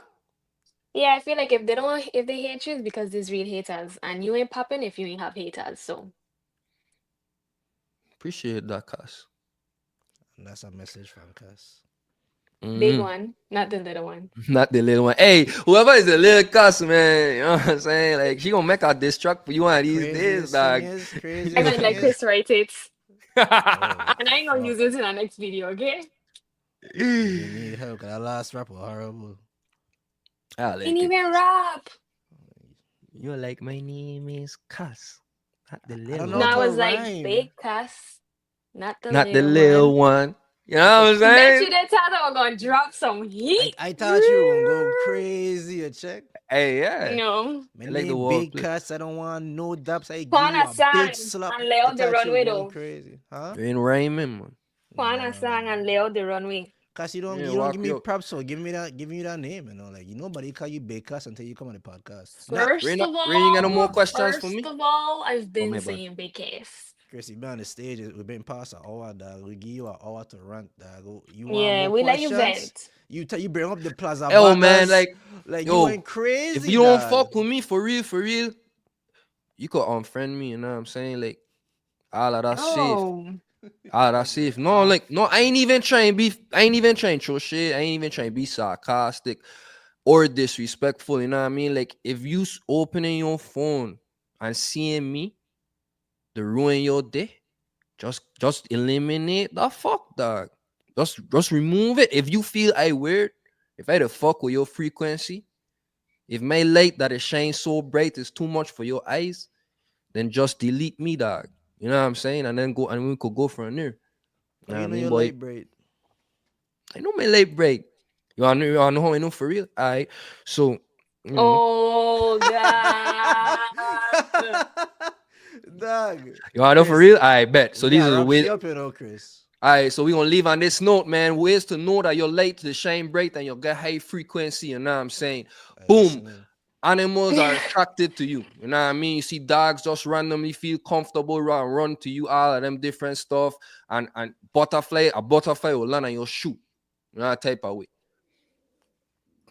Yeah, I feel like if they hate you, it's because there's real haters. And you ain't popping if you ain't have haters. So Appreciate that, cuz. And that's a message from cuz. big one, not the little one. Not the little one. Hey, whoever is the little cuss, man, you know what I'm saying? Like, she gonna make a diss track for you one of these days, dog. Crazy. I'm gonna let Chris write it. Oh, And I ain't gonna fuck. use it in our next video, okay? You need help, cause that last rap was horrible. I like Ain't it. even rap. You're like, my name is Cuss. Not the I little don't one. know No, how I to was like rhyme. big cuss, not the Not the little little one. one. You know what I'm Bet you saying? that time I was gonna drop some heat. I thought you were gonna go crazy, you check. Hey, yeah. No. My I like the name word Big play. Cuss. I don't want no dubs. I give Juan you a sang big slap. and lay I out the thought you runway were going though. crazy, huh? You ain't rhyming, man. Juana sang and lay out the runway. Cause you Yeah, don't walk give me you- props, so give me that name, you know. Like nobody call you Big Cuss until you come on the podcast. Nah, First Raina, of all, Raina, you got no more questions for me? I've been my bad. saying big case. Chris, you been on the stage. We've been past an hour, dog. We give you an hour to rant, dog. You want Yeah, more we let you questions? vent. You bring up the Plaza Oh, man, Baggers, like, you yo, went crazy. if you don't dog. fuck with me for real, you could unfriend me, you know what I'm saying? Like, all of that safe. Oh, Ah, that's safe. No, like, no, I ain't even trying to throw shit. I ain't even trying to be sarcastic or disrespectful. You know what I mean? Like, if you opening your phone and seeing me to ruin your day, just eliminate the fuck, dog. Just remove it. If you feel I weird, if I the fuck with your frequency, if my light that it shines so bright is too much for your eyes, then just delete me, dog. You know what I'm saying? And then go and we could go from there. Oh, Know you what I know mean, your boy? light braid. I know my late break. You wanna know how I know for real? Alright. So you know, oh God. Dog. you wanna know for Chris, real? I bet. So we these gotta are the wrap ways. shit up, you know, Chris. Alright, so we gonna leave on this note, man. Ways to know that you're late to the shine bright and you got high frequency, you know what I'm saying? Boom. Listening. Animals are attracted to you. You know what I mean? You see dogs just randomly feel comfortable run to you, all of them different stuff. And a butterfly will land on your shoe. You know that type of way.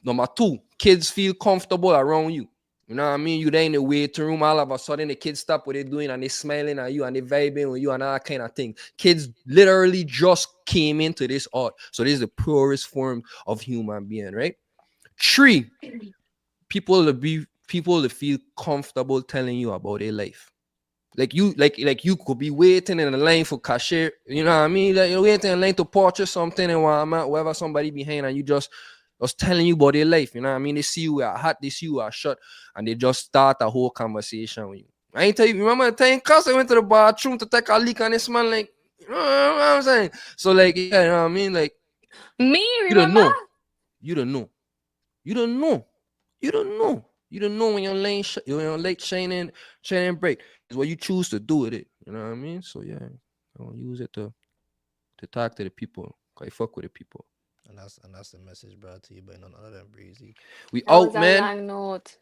Number 2, kids feel comfortable around you. You know what I mean? You there in the waiting room, all of a sudden the kids stop what they're doing and they smiling at you and they vibing with you and all that kind of thing. Kids literally just came into this art. So this is the purest form of human being, right? 3, people to feel comfortable telling you about their life. Like you could be waiting in the line for cashier, you know what I mean? Like you're waiting in line to purchase something and wherever somebody behind and you just telling you about their life, you know what I mean? They see you are hot, they see you are shut, and they just start a whole conversation with you. I ain't tell you, remember the time cause I went to the bathroom to take a leak and this man like, you know what I'm saying? So like, yeah, you know what I mean? Like Me, you don't remember? know. You don't know. You don't know. You don't know. You don't know when your lane your light shining break. It's what you choose to do with it. You know what I mean? So yeah, I don't use it to talk to the people. I fuck with the people. And that's the message brought to you by none other than Breezy. We That was out, a man. long note.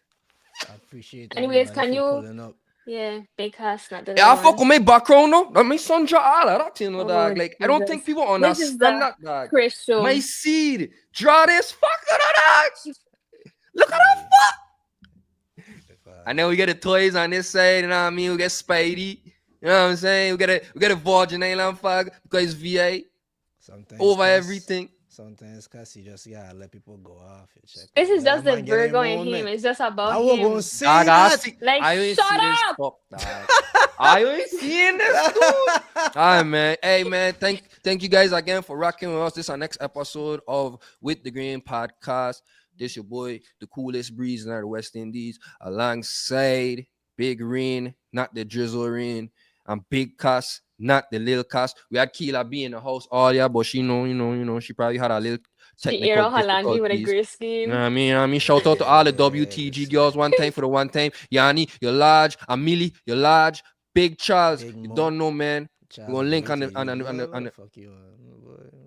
I appreciate Anyways, everybody can for you? pulling up. Yeah, big house, not the Yeah, I little fuck one. with my background though. That my son draw all of that, you know, Oh, dog. Like I don't Jesus. think people This is understand the that, dog. Chris show. My seed, draw this fuck that, dog. Look at that fuck. And then we get the toys on this side, you know what I mean? We get Spidey, you know what I'm saying? We get a Virgin Island flag because it's VA Sometimes over cuss, everything. Sometimes cause you just gotta let people go off. You check. This is Let just that the man get in Virgo in moment. him. It's just I about was gonna him. say Dog, that. Like, I ain't shut see this up! fuck, dog. I ain't seeing this, dude. All right, man. Hey, man. Thank you guys again for rocking with us. This is our next episode of With the Green Podcast. This your boy, the coolest breeze in the West Indies, alongside Big Rain, not the drizzle rain, and Big Cass, not the little Cass. We had Keela be in the house earlier, but she she probably had a little She air technical out her laundry with a difficulties. gray You skin. know what I mean? You know what I mean? Shout out to all the Yeah, WTG listen. girls one time for the one time. Yanni, you're large. Amelie, you're large. Big Charles, Big you Mo. don't know, man. We're gonna link on the What the fuck you on?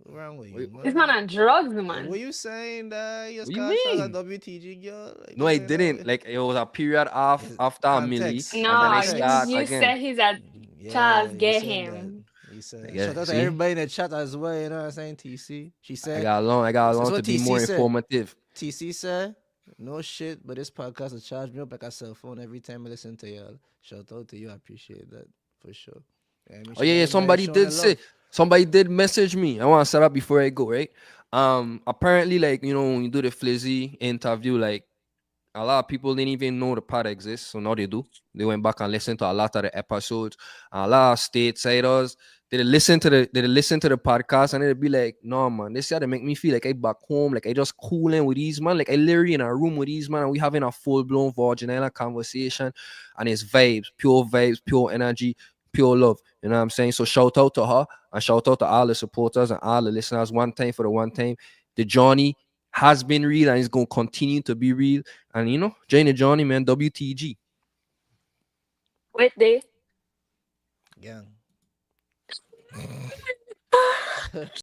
What wrong with you, This man? man on drugs, man. What you saying that you What just you called Charles a mean? WTG girl? Like, No, I didn't. Like it was a period Is- after Amelie, context. and then No, I Context. start you again. said he's at Yeah, Charles, you get said him. that. You said Yeah, shout out to see? everybody in the chat as well. You know what I'm saying? TC. She I said. got along That's to what be TC more said. informative. TC said, no shit, but this podcast will charge me up like a cell phone every time I listen to y'all. Shout out to you. I appreciate that for sure. Yeah, I mean, Oh yeah, somebody did say. Somebody did message me. I want to set up before I go, right? Apparently, like, when you do the Flizzy interview, like, a lot of people didn't even know the pod exists, so now they do. They went back and listened to a lot of the episodes. And a lot of stateside they listen to the podcast and they'd be like, no man, this year they make me feel like I back home, like I just cooling with these man, like I literally in a room with these man and we having a full-blown Virgin Island conversation and it's vibes, pure energy, pure love. You know what I'm saying? So shout out to her and shout out to all the supporters and all the listeners. One time for the one time. The journey has been real and it's going to continue to be real. And, join the journey, man. WTG. Wait, they. Yeah.